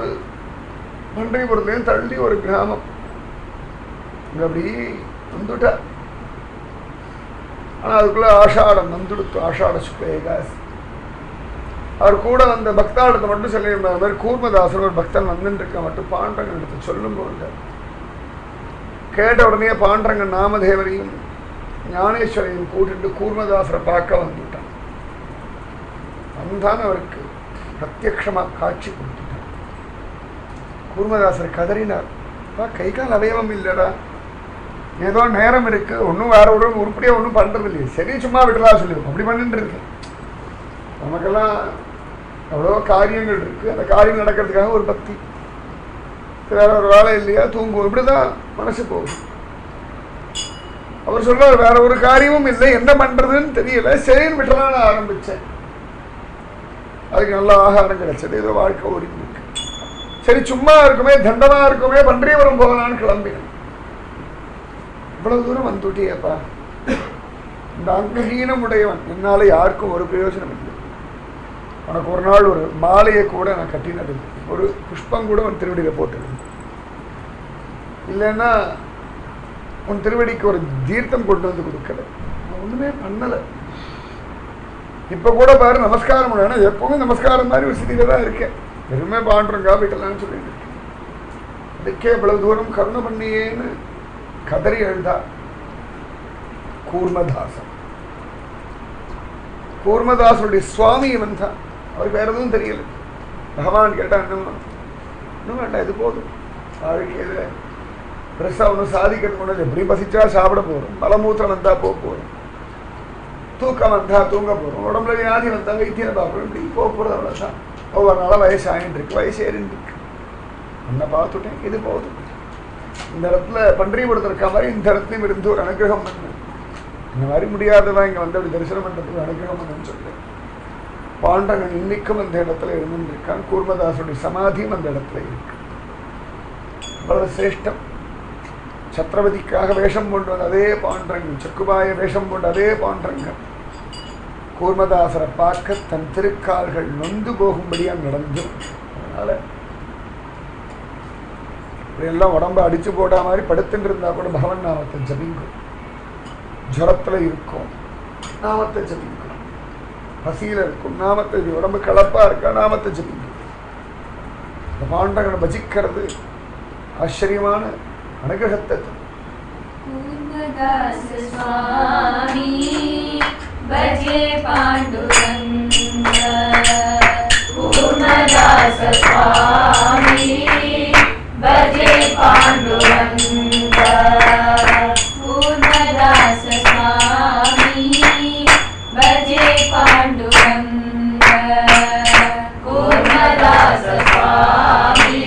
பன்றிபுரத்துலேயும் தள்ளி ஒரு கிராமம். அப்படி வந்துட்டா. ஆனா அதுக்குள்ள ஆஷாடம் வந்துடுத்து. ஆஷாட சுக்ல ஏகாசி. அவர் கூட வந்த பக்தாடத்தை மட்டும் சொல்லியிருந்த மாதிரி கூர்மதாசன் ஒரு பக்தன் வந்துட்டு இருக்க மட்டும் பாண்டரங்கன் எடுத்து சொல்லும் போது கேட்ட உடனே பாண்டரங்கன் நாமதேவரையும் ஞானேஸ்வரையும் கூட்டிட்டு கூர்மதாசரை பார்க்க வந்துட்டான். வந்தான் அவருக்கு பிரத்யக்ஷமா காட்சி கொடுத்துட்டான். கூர்மதாசர் கதறினார். கை கால் அவயவம் இல்லடா, ஏதோ நேரம் இருக்கு, ஒன்றும் வேற ஒரு உருப்படியா ஒன்றும் பண்றது இல்லையே, சரி சும்மா விடலாம் சொல்லியிருக்கோம். அப்படி பண்ணிட்டு இருக்கு. நமக்கெல்லாம் எவ்வளோ காரியங்கள் இருக்கு. அந்த காரியம் நடக்கிறதுக்காக ஒரு பக்தி, வேற ஒரு வேலை இல்லையா, தூங்குவோம், இப்படிதான் மனசு போகும். அவர் சொல்றாரு, வேற ஒரு காரியமும் இல்லை, என்ன பண்றதுன்னு தெரியல, சரின்னு விட்டலான்னு ஆரம்பிச்சேன். அதுக்கு நல்ல ஆகாரம் கிடைச்சது, ஏதோ வாழ்க்கை ஓடிட்டு இருக்கு. சரி சும்மா இருக்குமே, தண்டமா இருக்குமே, பன்றிபுரம் போகலான்னு கிளம்பினேன். இவ்வளவு தூரம் வந்துட்டியப்பா. இந்த அங்கஹீனம் உடையவன், என்னால யாருக்கும் ஒரு பிரயோஜனம் இல்லை. உனக்கு ஒரு நாள் ஒரு மாலையை கூட நான் கட்டினது, ஒரு புஷ்பம் கூட உன் திருவடியில போட்டது இல்லைன்னா உன் திருவடிக்கு ஒரு தீர்த்தம் கொண்டு வந்து கொடுக்கல, நான் ஒண்ணுமே பண்ணல. இப்ப கூட பாரு நமஸ்காரம் பண்ண, எப்பவுமே நமஸ்காரம் மாதிரி ஒரு ஸ்திதியில தான் இருக்கேன். வெறுமே பாண்டுறங்கா வீட்டெல்லாம் சொல்லிட்டு இருக்கேன். அதுக்கே இவ்வளவு தூரம் கருணை பண்ணியேன்னு கதறி எழுந்தா கூர்மதாசன். கூர்மதாசனுடைய சுவாமி இவன் தான். அவருக்கு வேற எதுவும் தெரியல. பகவான் கேட்டா இன்னும் வேண்டாம், இது போதும். வாழ்க்கையில பெருசா ஒன்றும் சாதிக்கிறது கொண்டு எப்படி பசிச்சா சாப்பிட போறோம், மலமூத்திரம் வந்தா போறோம், தூக்கம் வந்தா தூங்க போறோம், உடம்புல வியாதி வந்தா வைத்தியம் பார்க்கணும், இப்படி போறது அவ்வளவுதான். ஒவ்வொரு நாளும் வயசு ஆகிட்டு இருக்கு, வயசு ஏறிட்டு இருக்கு. என்ன பார்த்துட்டேன், இது போதும். இந்த இடத்துல பன்றிபுரத்தில் இருக்க மாதிரி இந்த இடத்துலையும் இருந்து ஒரு அனுகிரகம் பண்ணு, இந்த மாதிரி முடியாதவா இங்கே வந்து அப்படி தரிசனம் பண்ணுறதுக்கு அனுகிரகம் பண்ணுன்னு சொல்லி பாண்டங்கன் இன்னைக்கும் அந்த இடத்துல இருந்துருக்கான். கூர்மதாசனுடைய சமாதியும் அந்த இடத்துல இருக்கு. அவ்வளவு சிரேஷ்டம். சத்ரபதிக்காக வேஷம் கொண்டு வந்த அதே பாண்டரங்கன், சக்குபாய வேஷம் கொண்ட அதே பாண்டரங்கன் கூர்மதாசரை பார்க்க தன் திருக்கால்கள் நொந்து போகும்படியா நடந்து. அதனால இப்படியெல்லாம் உடம்ப அடிச்சு போட்ட மாதிரி படுத்துட்டு இருந்தா கூட பகவன் நாமத்தை ஜபிக்கும். ஜுரத்துல இருக்கும் நாமத்தை ஜபிக்கும், பசியில இருக்கும் நாமத்தை, உடம்பு கலப்பா இருக்கா நாமத்தை ஜபிக்கும். இந்த பாண்டகனை பஜிக்கிறது ஆச்சரியமான அனுகிரகத்தை. கூர்மதாச சுவாமி பஜே பாண்டுரங்க, கூர்மதாச சுவாமி பஜே பாண்டுரங்க, கூர்மதாச சுவாமி பஜே பாண்டுரங்க, கூர்மதாச சுவாமி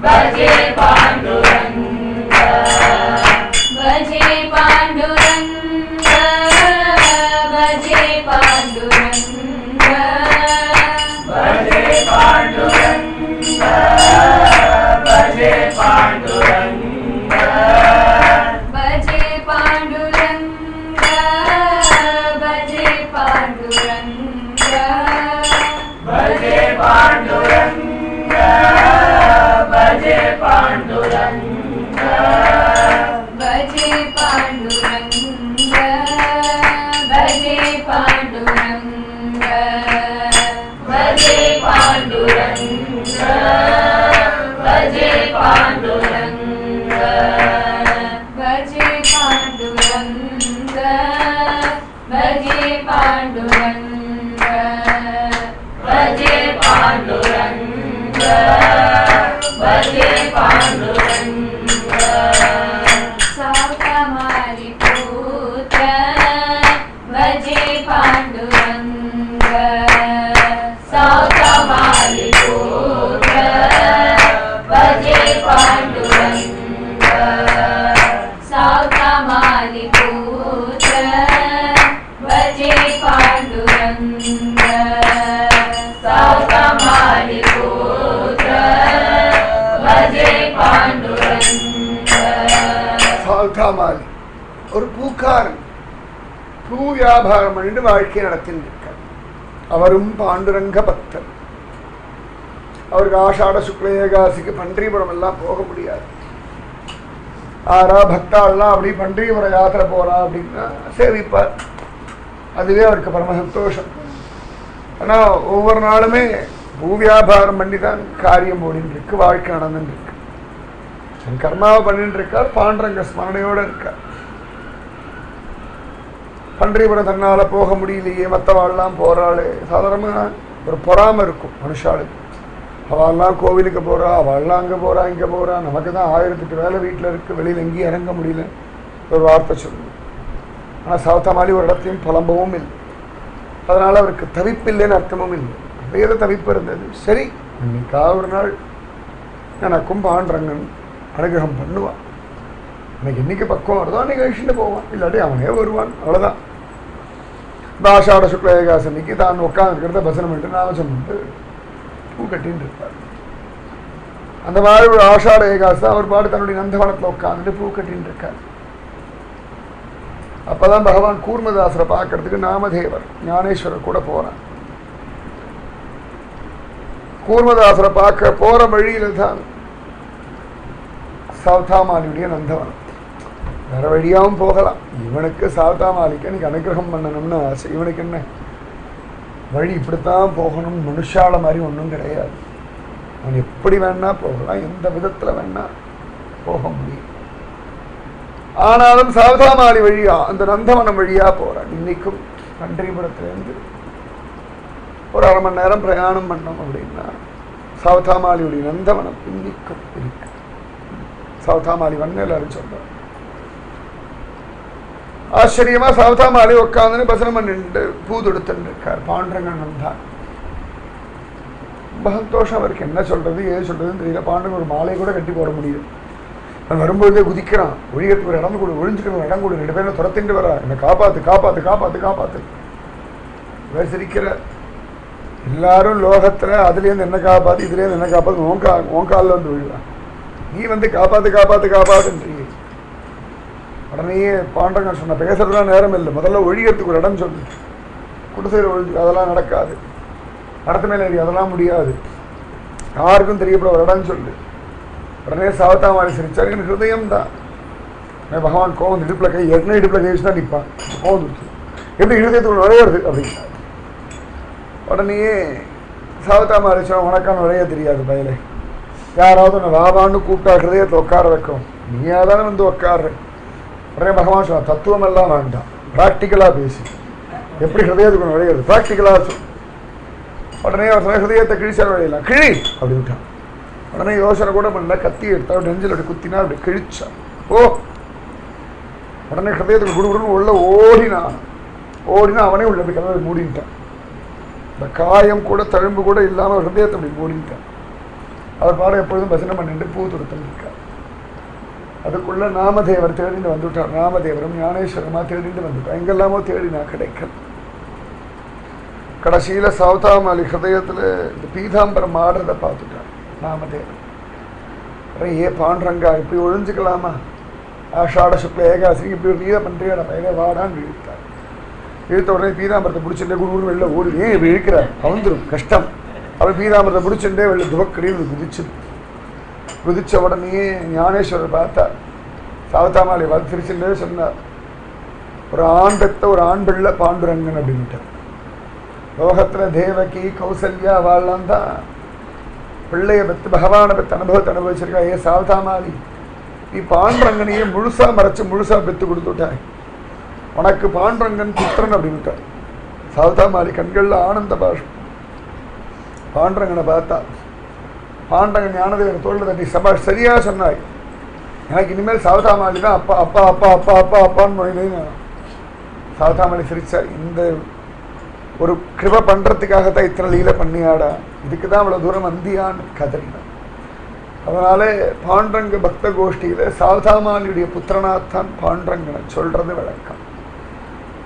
பஜே பாண்டுரங்க, பஜே பாண்டுரங்க, பஜே பாண்டுரங்க, பஜே பாண்டுரங்க, பஜே பாண்டுரங்க, பஜே பாண்டுரங்க, பஜே பாண்டுரங்க, பஜே பாண்டுரங்க, பஜே பாண்டுரங்க, பஜே பாண்டுரங்க, பஜே பாண்டுரங்க, பஜே பாண்டுரங்க, பஜே பாண்டுரங்க, பஜே பாண்டுரங்க, பஜே பாண்டுரங்க, பஜே பாண்டுரங்க, பஜே பாண்டுரங்க. சாகமாரி புத்ர பஜே பாண்டுரங்க, சாகமாரி புத்ர பஜே பாண்டுரங்க, சாகமாரி புத்ர பஜே பாண்டுரங்க, சாகமாரி புத்ர பஜே பாண்டுரங்க. சால்தாமாலி ஒரு பூக்காரன், பூ வியாபாரம் பண்ணிட்டு வாழ்க்கை நடத்தின்றிருக்கார். அவரும் பாண்டுரங்க பக்தர். அவருக்கு ஆஷாட சுக்ல ஏகாசிக்கு பன்றிபுரம் எல்லாம் போக முடியாது. ஆறா பக்தாள்லாம் அப்படி பன்றிபுரம் யாத்திரை போறா அப்படின்னா சேவிப்பார். அதுவே அவருக்கு பரம சந்தோஷம். ஆனா ஒவ்வொரு நாளுமே பூ வியாபாரம் பண்ணி தான் காரியம் ஓடின்னு இருக்கு, வாழ்க்கை நடந்துட்டு இருக்கு. தன் கர்மாவை பண்ணிட்டு இருக்கார், பாண்டரங்க ஸ்மரணையோட இருக்கார். பன்றிபுரம் தன்னால போக முடியலையே, மற்றவாள்லாம் போறாளே, சாதாரணமாக ஒரு பொறாம இருக்கும் மனுஷாளுக்கு. அவள்லாம் கோவிலுக்கு போறா, அவள்லாம் அங்கே போறா இங்கே போறா, நமக்கு தான் 1008 வேலை வீட்டில் இருக்கு, வெளியில் எங்கேயும் இறங்க முடியல ஒரு வார்த்தை சொல்லணும். ஆனால் சாத்தமாலி ஒரு இடத்தையும் புலம்பவும் இல்லை. அதனால அவருக்கு தவிப்பில்லைன்னு அர்த்தமும் இல்லை. வேற தவிப்பு இருந்தது. சரி, இன்னைக்கா ஒரு நாள் எனக்கும் பாண்டரங்கன் அனுகிரகம் பண்ணுவான். எனக்கு இன்னைக்கு பக்கம் வருதோ அன்னைக்கு கழிச்சுட்டு போவான், இல்லாட்டி அவனே வருவான், அவ்வளோதான். ஆஷாட சுக்ல ஏகாசனிக்கு தான் உட்காந்துருக்கிறத பசனம் பண்ணிட்டு நாமசம் பண்ணிட்டு பூ கட்டின்னு இருப்பார். அந்த மாதிரி ஒரு ஆஷாட ஏகாசம் அவர் பாடு தன்னுடைய நந்தவனத்தில் உட்காந்துட்டு பூ கட்டின்னு இருக்கார். அப்பதான் பகவான் கூர்மதாசரை பார்க்கறதுக்கு நாமதேவர் ஞானேஸ்வரர் கூட போறான். கூர்மதாசரை பார்க்க போற வழியில தான் சாவதாமாலியுடைய நந்தவனம். வேற வழியாவும் போகலாம். இவனுக்கு சாவதாமாலிக்கு எனக்கு அனுகிரகம் பண்ணணும்னு ஆசை. இவனுக்கு என்ன வழி, இப்படித்தான் போகணும், மனுஷால மாதிரி ஒன்றும் கிடையாது. அவன் எப்படி வேணா போகலாம், எந்த விதத்துல வேணா போக முடியும். ஆனாலும் சாவதாமாலி வழியா அந்த நந்தவனம் வழியா போறான். இன்னைக்கும் பன்றிபுரத்திலேருந்து ஒரு 1/2 மணி நேரம் பிரயாணம் பண்ணோம் அப்படின்னா சாவதாமாலியுடைய நந்தவனம் இன்னைக்கும் இருக்கு. சாவதாமாலி வண்ணல் சொல்றார். ஆச்சரியமா சாவதாமாலி உட்காந்துன்னு பசனம் பண்ணிட்டு பூ தொடுத்துட்டு இருக்கார். பாண்டரங்கன் வந்தான். ரொம்ப சந்தோஷம். அவருக்கு என்ன சொல்றது ஏது சொல்றதுன்னு தெரியல. பாண்டரங்கன் ஒரு மாலை கூட கட்டி போட முடியும். அவன் வரும்போதே குதிக்கிறான். ஒழியத்துக்கு ஒரு இடம் கொடு, ஒழிஞ்சுட்டு ஒரு இடம் கொடு, 2 பேரும் துரத்திட்டு வரா, என்னை காப்பாத்து காப்பாத்து காப்பாத்து காப்பாத்து. இவர் சிரிக்கிற. எல்லாரும் லோகத்துல அதுலேருந்து என்ன காப்பாத்து, இதுலேருந்து என்ன காப்பாத்து, உன் காலில் வந்து விழுவான். நீ வந்து காப்பாத்து காப்பாத்து காப்பாத்துன்றீங்க. உடனேயே பாண்டங்க சொன்ன, பேசுறதுலாம் நேரம் இல்லை, முதல்ல ஒழியறதுக்கு ஒரு இடம் சொல்லு. குடிசையில் ஒழிஞ்சு அதெல்லாம் நடக்காது, நடத்த மேலே அதெல்லாம் முடியாது, யாருக்கும் தெரியப்பட ஒரு இடம் சொல்லு. உடனே சாவதாமாரி சிரிச்சார். என் ஹிருதயம் தான். பகவான் கோவம் இடுப்பில் கை ஏற்கனவே இடுப்பில் கை வச்சு தான் நிற்பான். கோவம் கொடுத்து எப்படி ஹிருதயத்துக்குள்ள நுழையிறது அப்படின்னா. உடனேயே சாவதாமாரி சொன்ன, உனக்கான நுழைய தெரியாது பயலே, யாராவது உன்னை வாவான்னு கூப்பிட்டா ஹிருதயத்தில் உட்கார வைக்கும், நீயா தானே வந்து உட்காரு. உடனே பகவான் சொன்ன, தத்துவம் எல்லாம் வேண்டாம், ப்ராக்டிக்கலாக பேசி எப்படி ஹிருதயத்துக்கு நுழையிறது ப்ராக்டிக்கலாக சொல். உடனே அவர் சொன்ன, ஹிருதயத்தை கிழிச்சா நுழையலாம், கிழி அப்படின்ட்டான். உடனே யோசனை கூட பண்ணல, கத்தி எடுத்தா நெஞ்சில் அப்படி குத்தினா அப்படி கிழிச்சா. ஓ உடனே ஹிருதயத்துக்கு குடுகுடுன்னு உள்ள ஓடினா அவனே உள்ள அப்படி கதவை மூடிட்டான். இந்த காயம் கூட தழும்பு கூட இல்லாமல் ஹிருதயத்தை அப்படி மூடிட்டான். அவர் பாடம் எப்பொழுதும் பஜனை பண்ணிட்டு பூ துடுத்தல் இருக்கார். அதுக்குள்ள நாமதேவர் தேடிட்டு வந்துவிட்டார். நாமதேவரும் ஞானேஸ்வரமா தேடிட்டு வந்துவிட்டார். எங்கெல்லாமோ தேடினா கிடைக்கல. கடைசியில சௌதாமாலி ஹிருதயத்துல இந்த பீதாம்பரம் ஆடுறதை பார்த்துட்டார் நாமதேவர். ஏ பாண்டரங்கா இப்படி ஒழிஞ்சுக்கலாமா, ஆஷாட சுக்ல ஏகாசி இப்படி ஒரு நீத பண்றியா பையனே வாடான்னு இழுத்தார். இழுத்த உடனே பீதாம்பரத்தை பிடிச்சிட்டே குடுகுடு வெளில ஓடி, ஏன் இப்படி இழுக்கிறார், அவந்துடும் கஷ்டம். அவர் பீதாம்பரத்தை பிடிச்சுட்டே வெளில துவக்கடின்னு குதிச்ச உடனே ஞானேஸ்வரர் பார்த்தார். சாவதாமாலி பார்த்து திருச்சிலே சொன்னார், ஒரு ஆண் பெத்த ஒரு ஆண் பிள்ளை பாண்டுரங்கன் அப்படின்ட்டார். லோகத்துல தேவகி கௌசல்யா வாழலாம் தான் பிள்ளைய பெற்று பகவானை பெற்று அனுபவத்தை அனுபவிச்சிருக்கா. ஏ சாவதாமாலி, நீ பாண்டரங்கனையே முழுசா மறைச்சு முழுசா பெற்று கொடுத்துட்டாய், உனக்கு பாண்டரங்கன் புத்திரன் அப்படின்ட்டார். சாவதாமாலி கண்கள்ல ஆனந்த பாஷம். பாண்டரங்கனை பார்த்தா பாண்டரங்கன் ஞானதேவன் தோல்ல தட்டி, சபாஷ் சரியா சொன்னாய், எனக்கு இனிமேல் சாவதாமாலி தான் அப்பா அப்பா அப்பா அப்பா அப்பா அப்பான்னு. சாவதாமாலி சிரிச்சார். இந்த ஒரு கிருப பண்றதுக்காகத்தான் இத்தனை லீல பண்ணியாடா, இதுக்கு தான் அவ்வளவு தூரம் வந்தியான்னு கதறினார். அதனால பாண்டரங்க பக்த கோஷ்டியில சாவதாமாலியுடைய புத்திரனாத்தான் பாண்டரங்கனை சொல்றது வழக்கம்.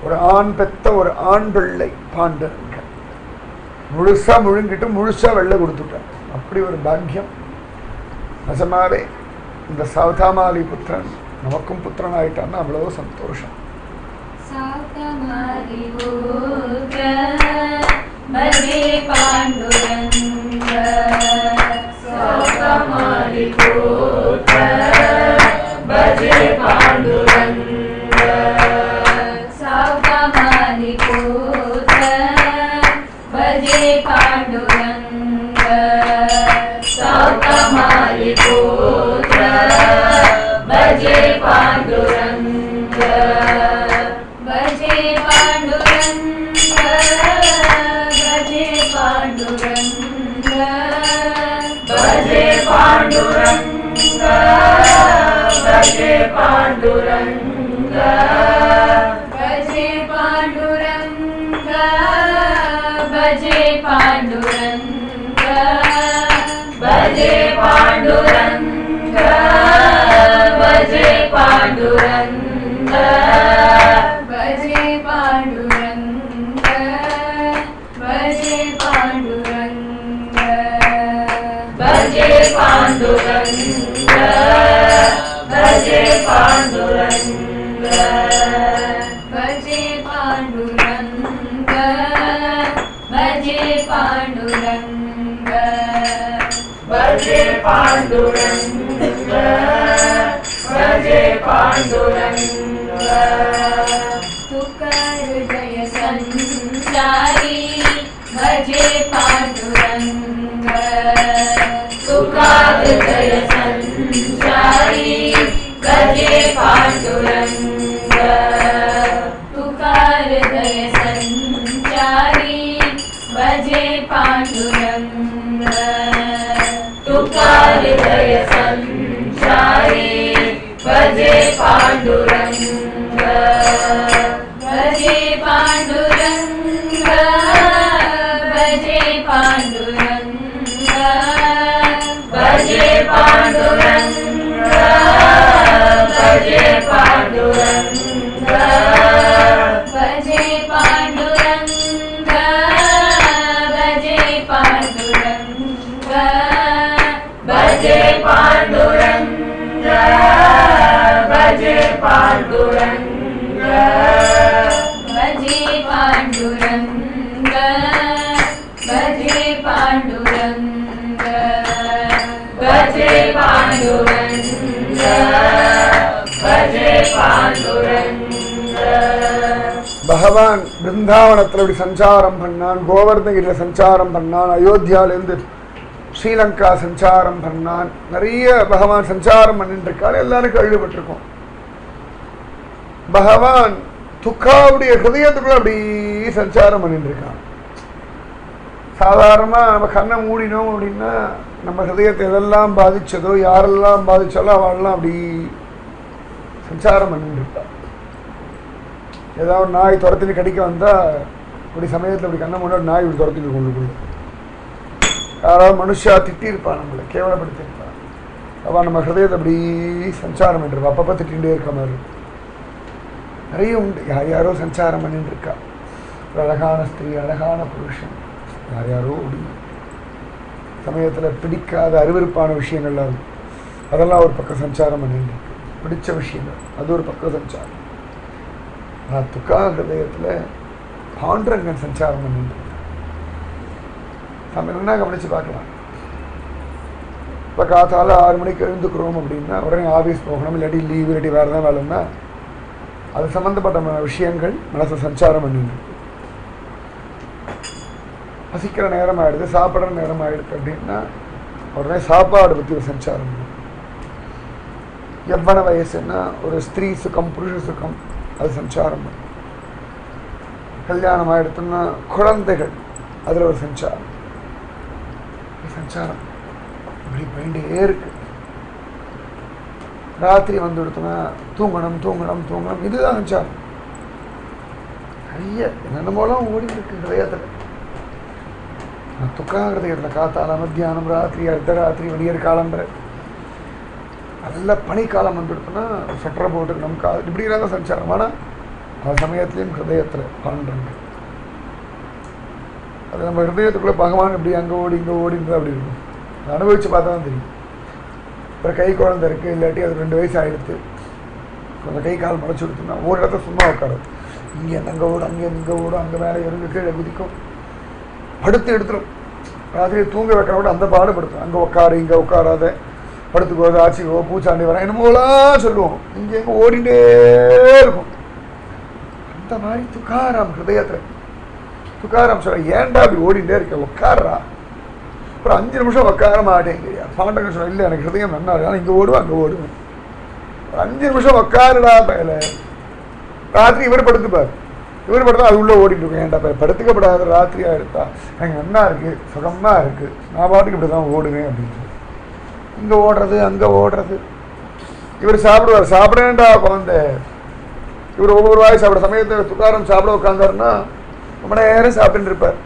ஒரு ஆண் பெத்த ஒரு ஆண் பிள்ளை பாண்டரங்கன், முழுசா முழுங்கிட்டு முழுசா வெள்ளை கொடுத்துட்டான். அப்படி ஒரு பாக்கியம். நிஜமாவே இந்த சாவதாமாலி புத்திரன் நமக்கும் புத்திரன் ஆயிட்டான்னு அவ்வளவு சந்தோஷம். சாவதாமாலி புத்திர பஜே பாண்டுரங்க, சாவதாமாலி புத்திர பஜே பாண்டுரங்க, சாவதாமாலி புத்திர பஜே பாண்டுரங்க, சாவதாமாலி புத்திர பஜே பாண்டுரங்க, பஜே பாண்டுரங்க, பஜே பாண்டுரங்க, பஜே பாண்டுரங்க, பஜே பாண்டுரங்க, பஜே பாண்டுரங்க, பஜே பாண்டுரங்க, பஜே பாண்டுரங்க, பஜே பாண்டுரங்க, பஜே பாண்டுரங்க, பஜே பாண்டுரங்க, பஜே பாண்டுரங்க, பஜே பாண்டுரங்க, பஜே பாண்டுரங்க, பஜே பாண்டுரங்க, பஜே பாண்டுரங்க, பஜே பாண்டுரங்க. துக்கருஜய சஞ்சாரி பஜே பாண்டுரங்க, துக்கருஜய சஞ்சாரி பஜே பாண்டுரங்க, துக்கருஜய சஞ்சாரி பஜே பாண்டுரங்க, துக்கருஜய சஞ்சாரி பஜே பாண்டுரங்க, பஜே பாண்டுரங்க, பஜே பாண்டுரங்க, பஜே பாண்டுரங்க, भजे पाण्डुरङ्ग भजे पाण्डुरङ्ग भजे पाण्डुरङ्ग भजे पाण्डुरङ्ग भजे पाण्डुरङ्ग भजे पाण्डुरङ्ग भजे पाण्डुरङ्ग भजे पाण्डुरङ्ग भजे पाण्डुरङ्ग பகவான் பிருந்தாவனத்தில் இப்படி சஞ்சாரம் பண்ணான், கோவர்தகிரியில் சஞ்சாரம் பண்ணான், அயோத்தியாவிலேருந்து ஸ்ரீலங்கா சஞ்சாரம் பண்ணான். நிறைய பகவான் சஞ்சாரம் பண்ணிட்டு இருக்காரு, எல்லாரும் கேள்விப்பட்டிருக்கோம். பகவான் துக்காவுடைய ஹிருதயத்துக்குள்ள அப்படி சஞ்சாரம் பண்ணிட்டு இருக்கான். சாதாரணமாக நம்ம கண்ணை மூடினோம் அப்படின்னா நம்ம ஹிருதயத்தை எதெல்லாம் பாதிச்சதோ யாரெல்லாம் பாதிச்சாலோ அவெல்லாம் அப்படி சஞ்சாரம் பண்ணிட்டு இருப்பான். ஏதாவது நாய் துரத்தினு கடிக்க வந்தால் இப்படி சமயத்தில் இப்படி கண்ணை மூட நாய் இப்படி துரத்திட்டு கொண்டு யாராவது மனுஷா திட்டிருப்பான், நம்மளை கேவலப்படுத்திருப்பான். அவன் நம்ம ஹிருதயத்தை அப்படி சஞ்சாரம் பண்ணிருப்பான். அப்பப்போ திட்டிகிட்டே இருக்க மாதிரி நிறைய உண்டு. யார் யாரோ சஞ்சாரம் பண்ணிட்டு இருக்கா. ஒரு அழகான ஸ்திரீ, அழகான புருஷன், யார் யாரோ அப்படி சமயத்தில் பிடிக்காத அருவருப்பான விஷயங்கள்லாம் அதெல்லாம் ஒரு பக்கம் சஞ்சாரம் பண்ணிட்டு இருக்கு. பிடிச்ச விஷயங்கள் அது ஒரு பக்கம் சஞ்சாரம். ஆனால் துக்கா ஹிருதயத்தில் பாண்டரங்கன் சஞ்சாரம் பண்ணிட்டு இருக்கு. நம்ம என்ன கவனித்து பார்க்கலாம். இப்போ காத்தால் 6 மணிக்கு எழுந்துக்கிறோம் அப்படின்னா உடனே ஆஃபீஸ் போகணும், இல்லாட்டி லீவ், இல்லாட்டி வேறு எதாவது வேலைன்னா அது சம்மந்தப்பட்ட விஷயங்கள் மனசு சஞ்சாரம் பண்ணிட்டு இருக்கு. பசிக்கிற நேரம் ஆகிடுது, சாப்பிட்ற நேரம் ஆகிடுது அப்படின்னா உடனே சாப்பாடு பற்றி ஒரு சஞ்சாரம். எவ்வளவு வயசுன்னா ஒரு ஸ்திரீ சுகம், புருஷ சுகம், அது சஞ்சாரம். கல்யாணம் ஆகிடுத்துன்னா குழந்தைகள், அதில் ஒரு சஞ்சாரம். சஞ்சாரம் இப்படி போயிட்டே இருக்கு. ராத்திரி வந்து கொடுத்தோன்னா தூங்கணும் தூங்கணும் தூங்கணும், இதுதான் சஞ்சாரம். நிறைய என்னென்னமோலாம் ஓடி இருக்கு ஹிருதயத்தில். துக்கா ஹிருதயத்தில் காத்தால மத்தியானம் ராத்திரி அர்த்தராத்திரி விடியற் காலம்பரை நல்ல பனிக்காலம் வந்துடுத்துன்னா சொட்டரை போட்டு நமக்கு இப்படிலாம் தான் சஞ்சாரம். ஆனால் அந்த சமயத்துலேயும் ஹிருதயத்தில் பாண்டுறாங்க. அது நம்ம ஹிருதயத்துக்குள்ளே பகவான் இப்படி அங்கே ஓடி இங்கே ஓடின்னு அப்படி இருக்கும். அனுபவித்து பார்த்தா தான் தெரியும். அப்புறம் கை குழந்தை இருக்குது, இல்லாட்டி அது 2 வயசு ஆகிடுது, கொஞ்சம் கை கால் முளைச்சி கொடுத்துன்னா ஒரு இடத்த சும்மா உட்காரும். இங்கே அங்கே ஓடும், அங்கே இங்கே ஓடும், அங்கே மேலே இறங்கு கீழே குதிக்கும், படுத்து எடுத்துடும். ராத்திரி தூங்க வைக்கிற விட அந்த பாடுபடுத்தும். அங்கே உட்காரு, இங்கே உட்காராத, படுத்துக்கோ, ஆச்சிக்கோ, பூச்சாண்டி வர என்னமோலாம் சொல்லுவோம். இங்கே எங்கே ஓடிண்டே இருக்கும். அந்த மாதிரி துக்காராம் ஹிருதயத்தில். துக்காராம் சொல்ல, ஏன்டா அப்படி ஓடிண்டே இருக்க, உட்காரா, ஒரு 5 நிமிஷம் உட்கார மாட்டேங்கிறியா. பாண்டங்க சொல்ல, இல்லை எனக்கு ஹிருதயம் நல்லா இருக்கு, ஆனால் இங்கே ஓடுவேன் அங்கே ஓடுவேன், ஒரு 5 நிமிஷம் உட்காருடா பயல. ராத்திரி இவர் படுத்துப்பார், இவர் படுத்தா அது உள்ளே ஓடிட்டு இருக்கும். ஏன்டா படுத்துக்கப்படாத ராத்திரியாக எடுத்தா எனக்கு நல்லா இருக்குது, சுகமாக இருக்குது, நான் பாட்டுக்கு இப்படி தான் ஓடுவேன் அப்படின்னு. இங்கே ஓடுறது அங்கே ஓடுறது. இவர் சாப்பிடுவார், சாப்பிடேன்டா குழந்தை. இவர் ஒவ்வொரு வாய் சாப்பிட சமயத்தை துக்காரம் சாப்பிட உட்காந்தாருன்னா ரொம்ப நேரம் சாப்பிட்டு இருப்பார்.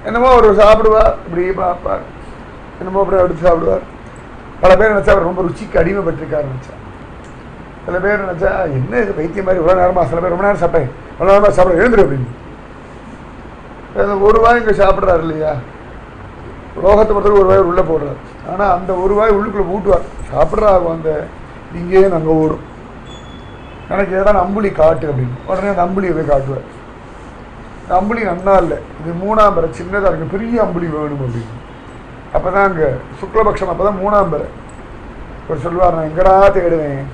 என்னமோ ஒரு சாப்பிடுவார், இப்படி பார்ப்பார், என்னமோ அப்படி அடுத்து சாப்பிடுவார். பல பேர் நினச்சா அவர் ரொம்ப ருச்சிக்கு அடிமைப்பட்டிருக்காரு நினச்சா. சில பேர் நினச்சா என்ன இது பைத்தியம் மாதிரி இவ்வளோ நேரமாக, சில பேர் ரொம்ப நேரம் சாப்பிட்டேன், இவ்வளோ நேரமாக சாப்பிட எழுந்துரு அப்படின்னு. ஒரு வாய் இங்கே சாப்பிட்றாரு இல்லையா, லோகத்தை பொறுத்தவரை ஒரு வாய் உள்ளே போடுறாரு. ஆனால் அந்த ஒரு வாய் உள்ளுக்குள்ளே ஊட்டுவார், சாப்பிட்றாரு. அந்த இங்கேயே நாங்கள் ஓடும், எனக்கு ஏதாவது அம்புலி காட்டு அப்படின்னு உடனே அந்த அம்புலியை போய் காட்டுவார். இந்த அம்புலி நன்னா இல்லை, இது 3ஆம் பெற சின்னதாக இருக்குது, பெரிய அம்புலி வேணும் அப்படின்னு. அப்போ தான் அங்கே சுக்லபக்ஷம், அப்போ தான் 3ஆம் பெற. ஒரு சொல்லுவார், நான் எங்கடா தேடுவேன்,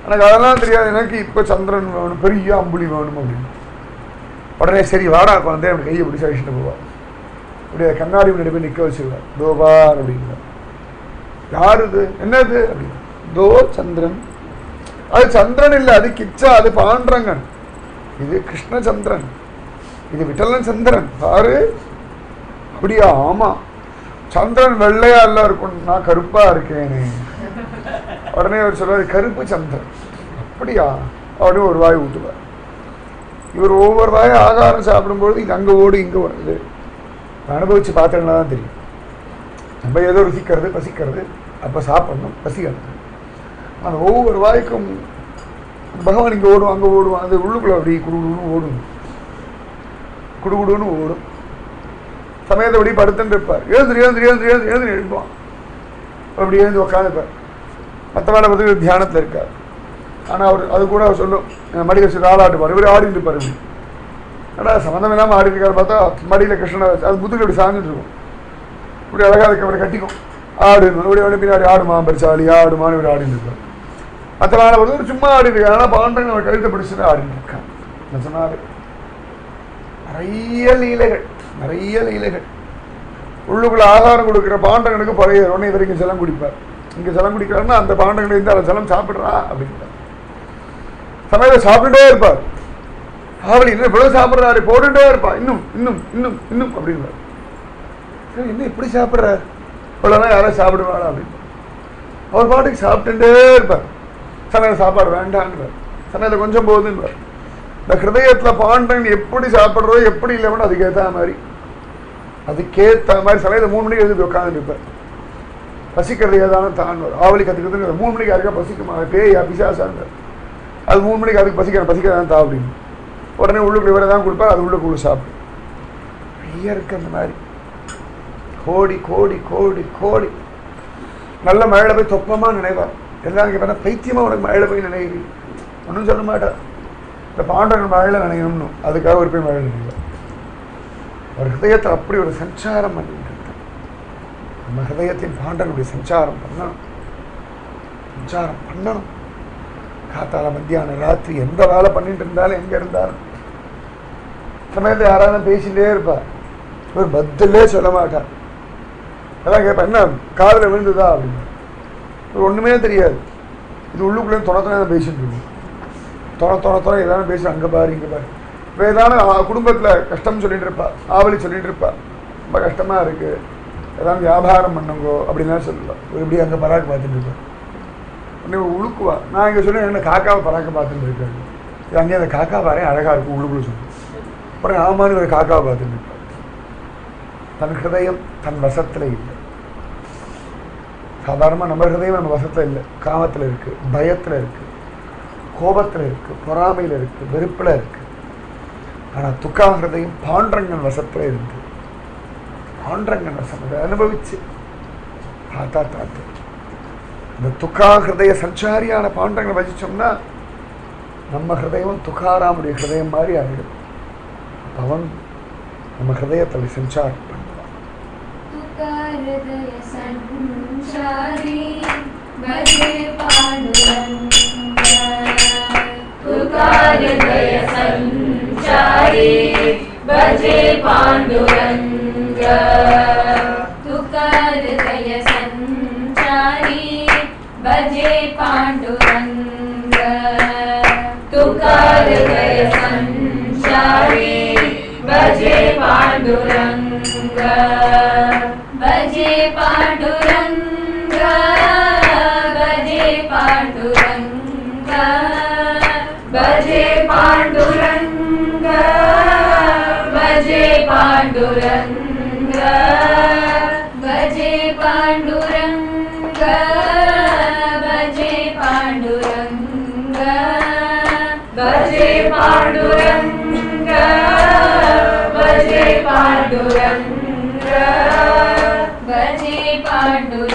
எனக்கு அதெல்லாம் தெரியாது, எனக்கு இப்போ சந்திரன் வேணும், பெரிய அம்புலி வேணும் அப்படின்னு. உடனே சரி வாடா குழந்தை அப்படி கையை பிடிச்சி அழிச்சுட்டு போவார். இப்படி கண்ணாடி முன்னாடி போய் நிற்க வச்சுருவார். தோபார் அப்படிங்கிறார். யார் இது, என்னது அப்படின்னு. தோ சந்திரன். அது சந்திரன் இல்லை, அது கிச்சா, அது பாண்டரங்கன். இது கிருஷ்ணச்சந்திரன், இது விட்டலன் சந்திரன் பாரு. அப்படியா, ஆமாம், சந்திரன் வெள்ளையா எல்லாம் இருக்கும், நான் கருப்பா இருக்கேனே. உடனே அவர் சொல்வார், கருப்பு சந்திரன். அப்படியா அப்படின்னு ஒரு வாய் ஊட்டுவார். இவர் ஒவ்வொரு வாய் ஆகாரம் சாப்பிடும்பொழுது இது அங்கே ஓடு இங்கே ஓடுது. அனுபவித்து பார்த்தோன்னா தான் தெரியும். நம்ம ஏதோ ருசிக்கிறது பசிக்கிறது, அப்போ சாப்பிடணும், பசிக்கிறது. அந்த ஒவ்வொரு வாய்க்கும் பகவான் இங்கே ஓடும் அங்கே ஓடுவான், அது உள்ளுக்குள்ள அப்படி குடுகுடுன்னு ஓடும், குடுகுடுன்னு ஓடும். சமயத்தை அப்படி படுத்துட்டு இருப்பார், எழுந்து எழுந்து எழுந்து எழுந்து எழுந்து எழுப்பான், அப்படி எழுந்து உட்காந்துப்பார். மற்ற வேலை பார்த்து தியானத்தில் இருக்கார். ஆனால் அவர் அது கூட அவர் சொல்லும், மடி வச்சு ஆளாட்டுப்பார், இவர் ஆடிட்டு இருப்பார். இப்படி ஆனால் சம்மந்தம் இல்லாமல் ஆடிட்டு இருக்காரு. பார்த்தா மடியில் கிருஷ்ணனை வச்சு அது முதுகு இப்படி சாஞ்சிட்டு இருக்கும். இப்படி அழகாக அதுக்கு அவரை கட்டிக்கும், ஆடுன்னு இப்படி வந்து பின்னாடி ஆடுமா பரிசாலி ஆடுமான்னு இவர் ஆடிட்டு இருப்பார். மற்ற வேலை பார்த்து சும்மா ஆடிட்டு இருக்காரு. ஆனால் பாண்டங்க அவர் கழுத்தை பிடிச்சுட்டு ஆடிட்டு இருக்காங்க. நான் சொன்னாரு நிறைய லீலைகள், நிறைய லீலைகள். உள்ளுக்குள்ள ஆகாரம் கொடுக்குற பாண்டகனுக்கு பழைய உடனே இவர் இங்கே ஜலம் குடிப்பார். இங்கே ஜலம் குடிக்கிறாருன்னா அந்த பாண்டகன் இருந்து அதை ஜலம் சாப்பிட்றா அப்படின்றார். சமயத்தை சாப்பிட்டுட்டே இருப்பார். ஆவலி இன்னும் இவ்வளவு சாப்பிட்றாரு, போட்டுட்டே இருப்பா, இன்னும் இன்னும் இன்னும் இன்னும் அப்படின்றார். இன்னும் இப்படி சாப்பிட்றாரு, இவ்வளோதான் யாராவது சாப்பிடுவாரா அப்படின்னு அவர் பாட்டுக்கு சாப்பிட்டுட்டே இருப்பார். சமயம் சாப்பாடு வேண்டான்றார், சமயத்தை கொஞ்சம் போகுதுன்றார். இந்த ஹிருதயத்தில் பாண்டகன் எப்படி சாப்பிட்றதோ எப்படி இல்லைன்னு அதுக்கேற்ற மாதிரி சமயத்தை 3 மணிக்கு எழுதி உட்காந்துட்டு இருப்பார். பசிக்கிறது ஏதான தான் ஆவலி கற்றுக்கிறதுங்க 3 மணிக்கு யாருக்கா பசிக்குமா, பேயா பிசாசான்றார். அது 3 மணிக்கு அதுக்கு பசிக்கிறதான் தா அப்படின்னு உடனே உள்ளுக்குள்ள இவரை தான் கொடுப்பார். அது உள்ளுக்குள்ள சாப்பிடும். நிறைய இருக்கு அந்த மாதிரி. கோடி கோடி கோடி கோடி நல்ல மழையில போய் தொப்பமாக நினைவார். எல்லாரும் கேட்பா பைத்தியமாக உனக்கு மழையில போய் நினைவு ஒன்றும் சொல்ல மாட்டார். இந்த பாண்டவன் மழையில நினைக்கணும்னு அதுக்காக ஒரு போய் மழை நினைவார். ஒரு ஹிருதயத்தில் அப்படி ஒரு சஞ்சாரம் பண்ணிட்டு நம்ம ஹிருதயத்தின் பாண்டனுடைய சஞ்சாரம் பண்ணணும், சஞ்சாரம் பண்ணணும். காத்தால மத்தியானம் ராத்திரி எந்த வேலை பண்ணிட்டு இருந்தாலும் எங்கே இருந்தாலும் சமயத்தில் யாராவது பேசிகிட்டே இருப்பார். ஒரு பதிலே சொல்ல மாட்டார். அதான் கேட்பேன், என்ன காதில் விழுந்துதா அப்படின்னு. ஒன்றுமே தெரியாது. இது உள்ளுக்குள்ளே துணை பேசிட்டு இருக்கும். துணை ஏதாவது பேசி அங்கே பாரு இங்கே பாரு. இப்போ ஏதான குடும்பத்தில் கஷ்டம் சொல்லிட்டு இருப்பா, ஆவலி சொல்லிட்டு இருப்பா, ரொம்ப கஷ்டமாக இருக்குது, ஏதாவது வியாபாரம் பண்ணுங்கோ அப்படின்லாம் சொல்லலாம். இப்படி அங்கே பராக்கு பார்த்துட்டு இருப்பேன். உடனே உழுக்குவா. நான் இங்கே சொல்லி என்ன காக்காவை பராக்க பார்த்துட்டு இருக்காரு. அங்கே அந்த காக்கா பாரு அழகாக இருக்கும் உள்ளுக்குள்ள சொல்லி. அப்புறம் ஆமான்னு ஒரு காக்காவை பார்த்துட்டு இருப்பார். தன் ஹிருதயம் தன் வசத்தில் இல்லை. சாதாரணமாக நம்ம ஹிருதயம் நம்ம வசத்தில் இல்லை. காமத்தில் இருக்குது, பயத்தில் இருக்குது, கோபத்தில் இருக்குது, பொறாமையில் இருக்குது, வெறுப்பில் இருக்குது. ஆனால் துக்கா ஹிருதயம் பாண்டரங்கன் வசத்தில் இருந்து பாண்டரங்கன் வசம் அதை அனுபவிச்சு தாத்தா இந்த துக்கா ஹிருதய சஞ்சாரியான பாண்டரங்களை வச்சிச்சோம்னா நம்ம ஹிருதயம் துக்காராமுடைய ஹிருதயம் மாதிரி ஆகிடும். அவன் நம்ம ஹிருதயத்தை சஞ்சாரம் பண்ணுவான். பஜே பாண்டுரங்க துக்காருதய சஞ்சாரி பஜே பாண்டுரங்க துக்காருதய சஞ்சாரி பஜே பாண்டுரங்க பஜே பாண்டுரங்க பஜே பாண்டுரங்க பஜே பாண்டுரங்க பஜே பாண்டுரங்க பஜே பாண்டுரங்க பஜே பாண்டுரங்க பஜே பாண்டுரங்க பஜே பாண்டுரங்க பஜே பாண்டுரங்க பஜே பாண்டுரங்க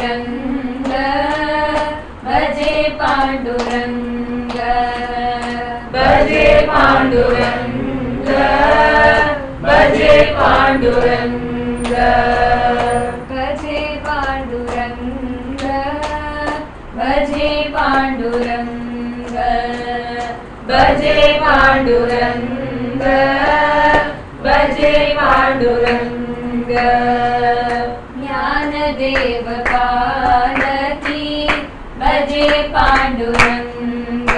பஜே பாண்டுரங்க பஜே பாண்டுரங்க பஜே பாண்டுரங்க பஜே பாண்டுரங்க பஜே பாண்டுரங்க பஜே பாண்டுரங்க ஞானதேவ காலகி பஜே பாண்டுரங்க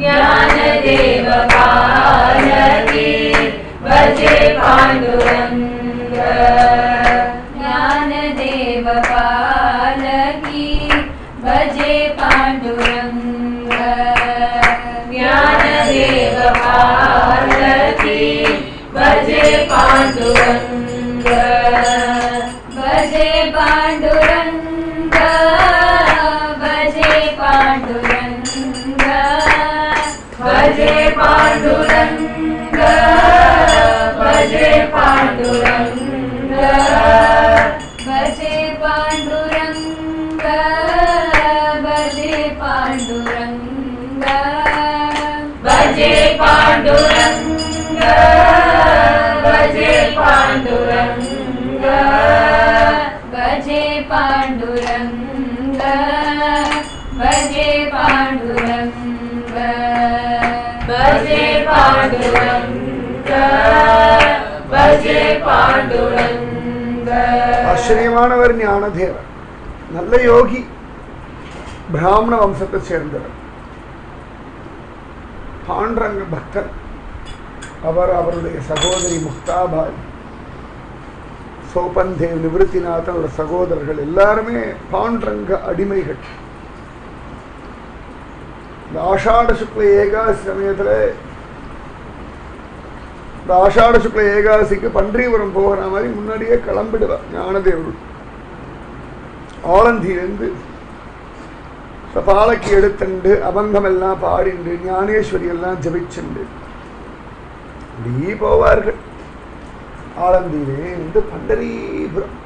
ஞானதேவ காலகி பஜே பாண்டுரங்க ஞானதேவ பாலகி பஜே பாண்டுரங்க ஞானதேவ பாலகி பஜே பாண்டுரங்க பஜே பாண்டுரங்க பஜே பாண்டுரங்க पाण्डुरङ्ग भजे पाण्डुरङ्ग भजे पाण्डुरङ्ग भजे पाण्डुरङ्ग भजे पाण्डुरङ्ग भजे पाण्डुरङ्ग भजे पाण्डुरङ्ग भजे पाण्डुरङ्ग भजे पाण्डुरङ्ग भजे पाण्डुरङ्ग ஆச்சரியமானவர் ஞானதேவர், நல்ல யோகி, பிராமண வம்சத்தை சேர்ந்தவர், பாண்டரங்க பக்தர். அவருடைய சகோதரி முக்தாபாய், சோபந்தேவ், நிவத்திநாதன் ஒரு சகோதரர்கள் எல்லாருமே பாண்டரங்க அடிமைகள். இந்த ஆஷாட சுக்ல ஏகாதசி சமயத்தில், இந்த ஆஷாட சுக்ல ஏகாதசிக்கு பன்றிபுரம் போகிற மாதிரி முன்னாடியே கிளம்பிடுவார் ஞானதேவர். ஆலந்தியிலிருந்து பாலக்கி எடுத்துண்டு அபங்கம் எல்லாம் பாடிண்டு ஞானேஸ்வரி எல்லாம் ஜபிச்சுண்டு இப்படி போவார்கள். ஆலந்தியிலே இருந்து பண்டரிபுரம்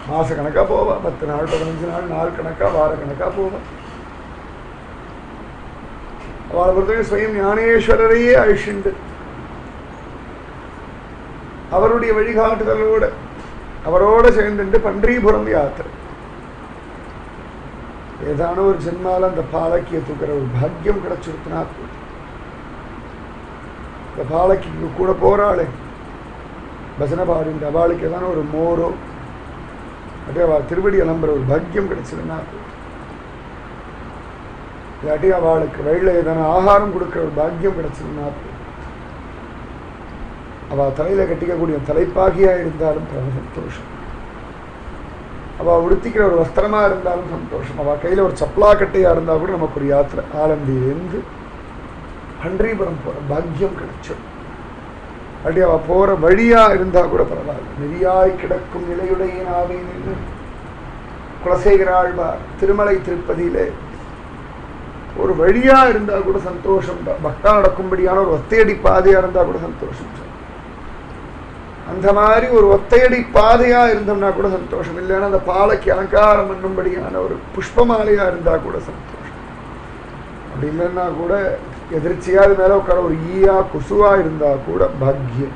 மாச கணக்கா போவா, 10 நாள் 15 நாள், நாள் கணக்கா வார கணக்கா போவா. அவளை பொறுத்தவரை ஸ்வயம் ஞானேஸ்வரரையே அழிச்சுண்டு அவருடைய வழிகாட்டுதலோட அவரோட சேர்ந்துட்டு பண்டரிபுரம் யாத்திரை. ஏதான ஒரு ஜென்மால அந்த பாலக்கியை தூக்குற ஒரு பாக்கியம் கிடைச்சிருக்குனா, இந்த பாலக்கிக்கு கூட போறாளே பஜனை பாடின்ற அவளுக்கு ஏதான ஒரு மோரோ அப்படியே அவள் திருவடி அலம்புற ஒரு பாக்கியம் கிடைச்சதுன்னா, இல்லாட்டி அவளுக்கு வயலில் ஏதான ஆகாரம் கொடுக்குற ஒரு பாக்கியம் கிடைச்சதுன்னா, அவள் தலையில் கட்டிக்கக்கூடிய தலைப்பாகியாக இருந்தாலும் சந்தோஷம், அவள் உடுத்திக்கிற ஒரு வஸ்திரமாக இருந்தாலும் சந்தோஷம், அவள் கையில் ஒரு சப்பலா கட்டையாக இருந்தால் கூட நமக்கு ஒரு யாத்திரை. ஆலந்தியிலேருந்து பண்டரிபுரம் போகிற பாக்கியம் கிடைச்சோம். அப்படி அவள் போகிற வழியாக இருந்தால் கூட பரவாயில்ல. நெறியாய் கிடக்கும் நிலையுடைய நாவேன்னு குலசேகராழ்வார் திருமலை திருப்பதியிலே ஒரு வழியாக இருந்தால் கூட சந்தோஷம் தான். பக்தா நடக்கும்படியான ஒரு ஒத்தையடி பாதையாக இருந்தால் கூட சந்தோஷம். அந்த மாதிரி ஒரு ஒத்தையடி பாதையாக இருந்தோம்னா கூட சந்தோஷம். இல்லைன்னா அந்த பாலைக்கு அலங்காரம் பண்ணும்படியான ஒரு புஷ்பமாலையாக இருந்தால் கூட சந்தோஷம். அப்படி இல்லைன்னா கூட எதிர்ச்சியாக அது மேலே உட்கார ஒரு ஈயா குசுவா இருந்தால் கூட பாக்கியம்.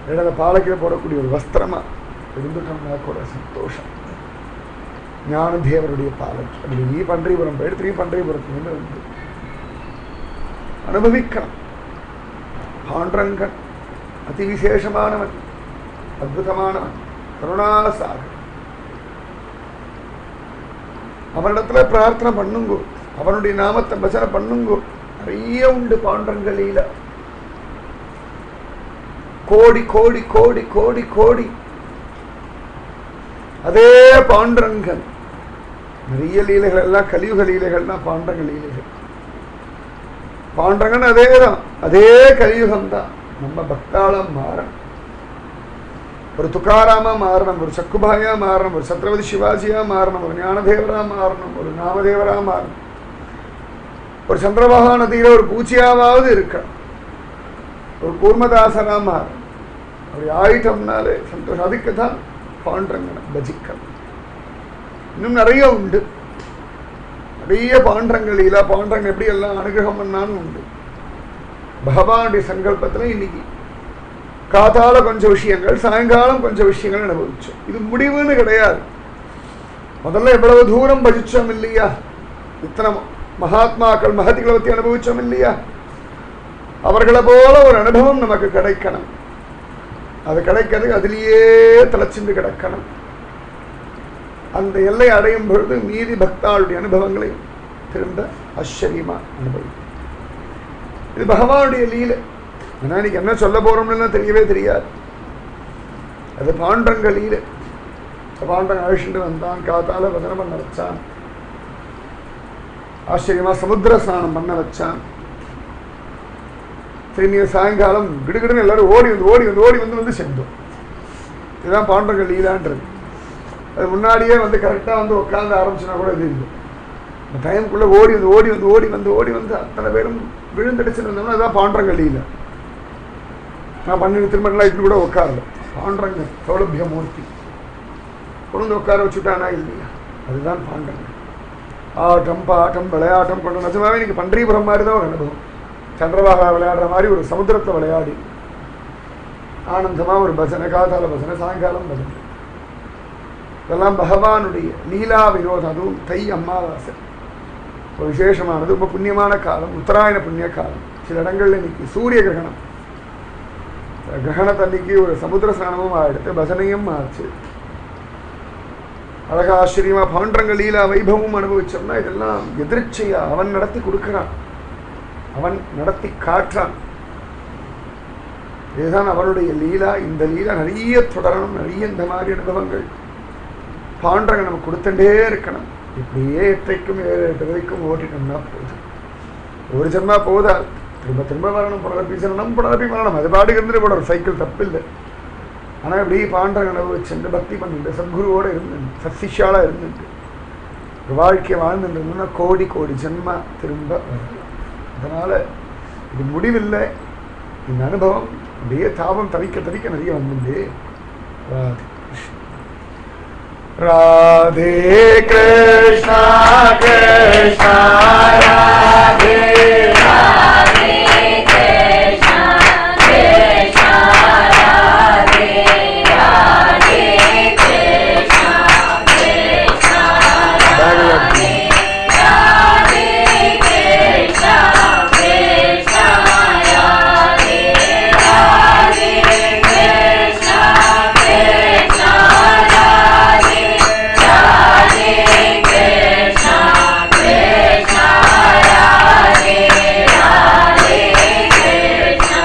இல்லைன்னா அந்த பாலைக்கில் போடக்கூடிய ஒரு வஸ்திரமா இருந்துட்டோம்னா கூட சந்தோஷம். ஞானதேவருடைய பாலைக்கு அப்படி பண்டரிபுரம் போயிட்டு திரும்பி பண்டரிபுரத்துலேருந்து வந்து அனுபவிக்கணும். பாண்டரங்கன் அதி விசேஷமானவன், அற்புதமானவன், கருணாசாகர். அவனிடத்துல பிரார்த்தனை பண்ணுங்கோ, அவனுடைய நாமத்தை பஜனை பண்ணுங்கோ. நிறைய உண்டு பாண்டரங்கலீல, கோடி கோடி கோடி கோடி கோடி. அதே பாண்டரங்கன் நிறைய லீலைகள் எல்லாம் கலியுக லீலைகள் தான் பாண்டரங்க லீலைகள். பாண்டரங்கன் அதேதான், அதே கலியுகம் தான். நம்ம பக்தாளம் மாறணும், ஒரு துக்காராமா மாறணும், ஒரு சக்குபாயா மாறணும், ஒரு சத்ரபதி சிவாஜியா மாறணும், ஒரு ஞானதேவரா மாறணும், ஒரு நாமதேவரா மாறணும், ஒரு சந்திரபாகா நதியில ஒரு பூச்சியாவது இருக்கணும், ஒரு கூர்மதாசனா மாறணும். அப்படி ஆயிட்டம்னாலே சந்தோஷம். அதுக்கு தான் பாண்டரங்கனை பஜிக்கணும். இன்னும் நிறைய உண்டு, நிறைய பாண்டரங்களில பாண்டரங்க எப்படி எல்லாம் அனுகிரகம் பண்ணாலும் உண்டு. பகவானுடைய சங்கல்பத்தில் இன்னைக்கு காத்தால கொஞ்சம் விஷயங்கள், சாயங்காலம் கொஞ்சம் விஷயங்கள் அனுபவிச்சோம். இது முடிவுன்னு கிடையாது. முதல்ல எவ்வளவு தூரம் பஜிச்சோம் இல்லையா, இத்தனை மகாத்மாக்கள் மகதிகளை பற்றி அனுபவிச்சோம் இல்லையா, அவர்களை போல ஒரு அனுபவம் நமக்கு கிடைக்கணும். அது கிடைக்கிறது அதிலேயே தலைச்சிந்து கிடக்கணும். அந்த எல்லை அடையும் பொழுது மீதி பக்தாளுடைய அனுபவங்களை திரும்ப ஆச்சரியமா அனுபவிக்கும். இது பகவானுடைய லீலை. ஏன்னா இன்னைக்கு என்ன சொல்ல போறோம்னு தெரியவே தெரியாது. அது பாண்டரங்க லீலை. பாண்டரங்க அழிச்சுட்டு வந்தான், காத்தால வதனை பண்ண வச்சான், ஆச்சரியமா சமுத்திர ஸ்நானம் பண்ண வச்சான். திரும்பிய சாயங்காலம் கிடுகிடுன்னு எல்லாரும் ஓடி வந்து செஞ்சோம். இதுதான் பாண்டரங்க லீலான்றது. அது முன்னாடியே வந்து கரெக்டாக வந்து உட்காந்து ஆரம்பிச்சுனா கூட இது இல்லை. இந்த டைமுக்குள்ளே ஓடி வந்து அத்தனை பேரும் விழுந்தடிச்சுன்னு வந்தோம்னா அதுதான் பாண்டரங்கல்லியில். நான் பண்ணி திருமணம்லாம் இப்படி கூட உட்காரல. பாண்டரங்க சௌலபிய மூர்த்தி கொண்டு உட்கார வச்சுட்டானா இல்லையா, அதுதான் பாண்டரங்க. ஆட்டம் பாட்டம் விளையாட்டம் கொண்டு நிஜமாவே இன்னைக்கு பண்டரிபுரம் மாதிரி தான் ஒரு அனுபவம். சந்திரபாகா விளையாடுற மாதிரி ஒரு சமுத்திரத்தை விளையாடி ஆனந்தமாக ஒரு பஜனை, காதால பஜனை, சாயங்காலம் பஜனை, இதெல்லாம் பகவானுடைய லீலா வினோதம். அதுவும் தை அமாவாசை ஒரு விசேஷமானது, ரொம்ப புண்ணியமான காலம், உத்தராயண புண்ணிய காலம். சில இடங்கள்ல இன்னைக்கு சூரிய கிரகணம், கிரகணத்தன்னைக்கு ஒரு சமுத்திர ஸ்நானமும் ஆயிடுத்து, பஜனையும் ஆச்சு. அழகா ஆச்சரியமா பாண்டரங்க லீலா வைபவமும் அனுபவிச்சோம்னா இதெல்லாம் எதிர்ச்சையா அவன் நடத்தி கொடுக்கிறான், அவன் நடத்தி காற்றான். இதுதான் அவனுடைய லீலா. இந்த லீலா நிறைய தொடரணும், நிறைய இந்த மாதிரி அனுபவங்கள் பாண்டரங்க நம்ம கொடுத்துட்டே இருக்கணும். இப்படியே 8க்கும் 7 ஓட்டிட்டோம்னா போகுது. ஒரு ஜென்மா போதா, திரும்ப திரும்ப வரணும், புனரப்பி வரணும். அது பாட்டுக்கு இருந்துட்டு போட ஒரு சைக்கிள் தப்பு இல்லை. ஆனால் இப்படி பாண்டரங்க அனுபவிச்சுட்டு பக்தி பண்ணிட்டு சத்குருவோடு இருந்துட்டு சத்சிஷாலாக இருந்துட்டு ஒரு வாழ்க்கையை வாழ்ந்துட்டு இருந்தோம்னா கோடி ஜென்மா திரும்ப வரலாம். அதனால் இது முடிவில்லை. இந்த அனுபவம் அப்படியே தாபம் தவிக்க நிறைய வந்துட்டு. ராதே கிருஷ்ணா கிருஷ்ணா ராதே ராதே கிருஷ்ணா கிருஷ்ணா ராதே ராதே கிருஷ்ணா கிருஷ்ணா ராதே ராதே கிருஷ்ணா கிருஷ்ணா ராதே ராதே கிருஷ்ணா கிருஷ்ணா ராதே ராதே கிருஷ்ணா கிருஷ்ணா ராதே ராதே கிருஷ்ணா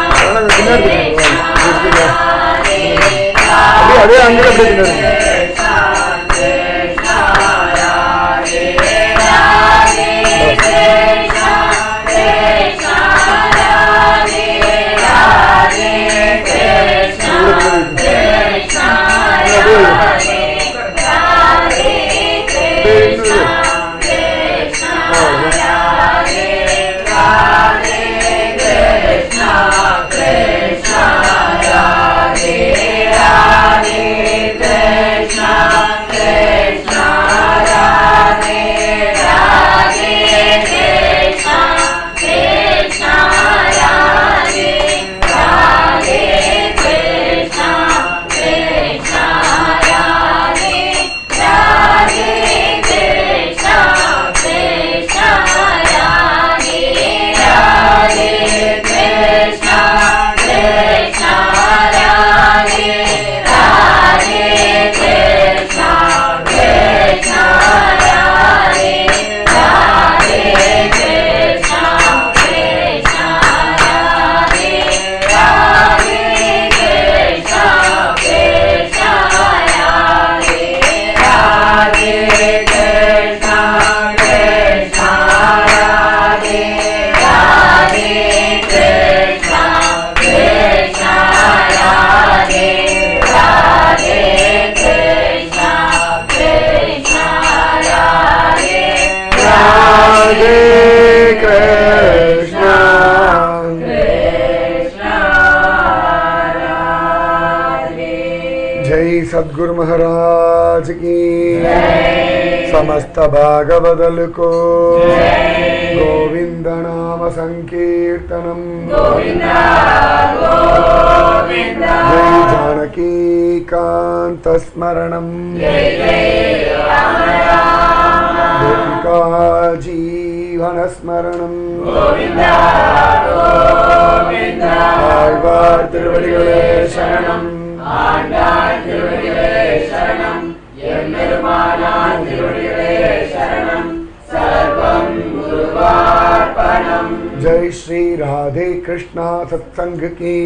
அதே அங்கே सद्गुरु महाराज की समस्त भागवदल को गोविंद नाम संकीर्तनम जय जानकी कांत स्मरणम गोपिका जीवन स्मरणम आழ்வார் திருவடிகளே சரணம் ஆண்டாள் திருவடிகளே சரணம் எம்பெருமானார் திருவடிகளே சரணம் சர்வம் குருவார்ப்பணம் जय श्री राधे कृष्णा सत्संग की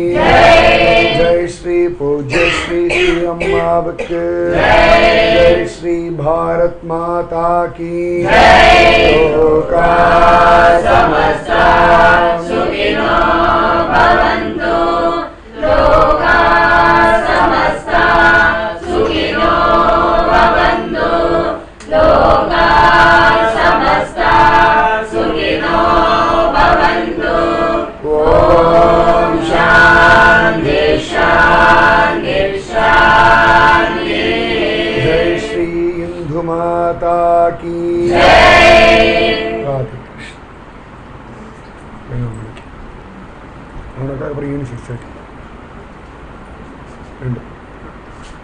जय श्री पूज्य श्री श्री अम्मावक जय श्री भारत माता की लोका समस्ता सुखिनो भवन्तु लोका समस्ता सुखिनो भवन्तु लोका समस्ता 6:30 ரெண்டு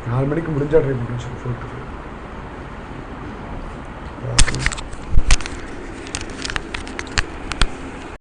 4 மணிக்கு முடிஞ்சால் ட்ரை பண்ணுறேன் சார் 4 to 5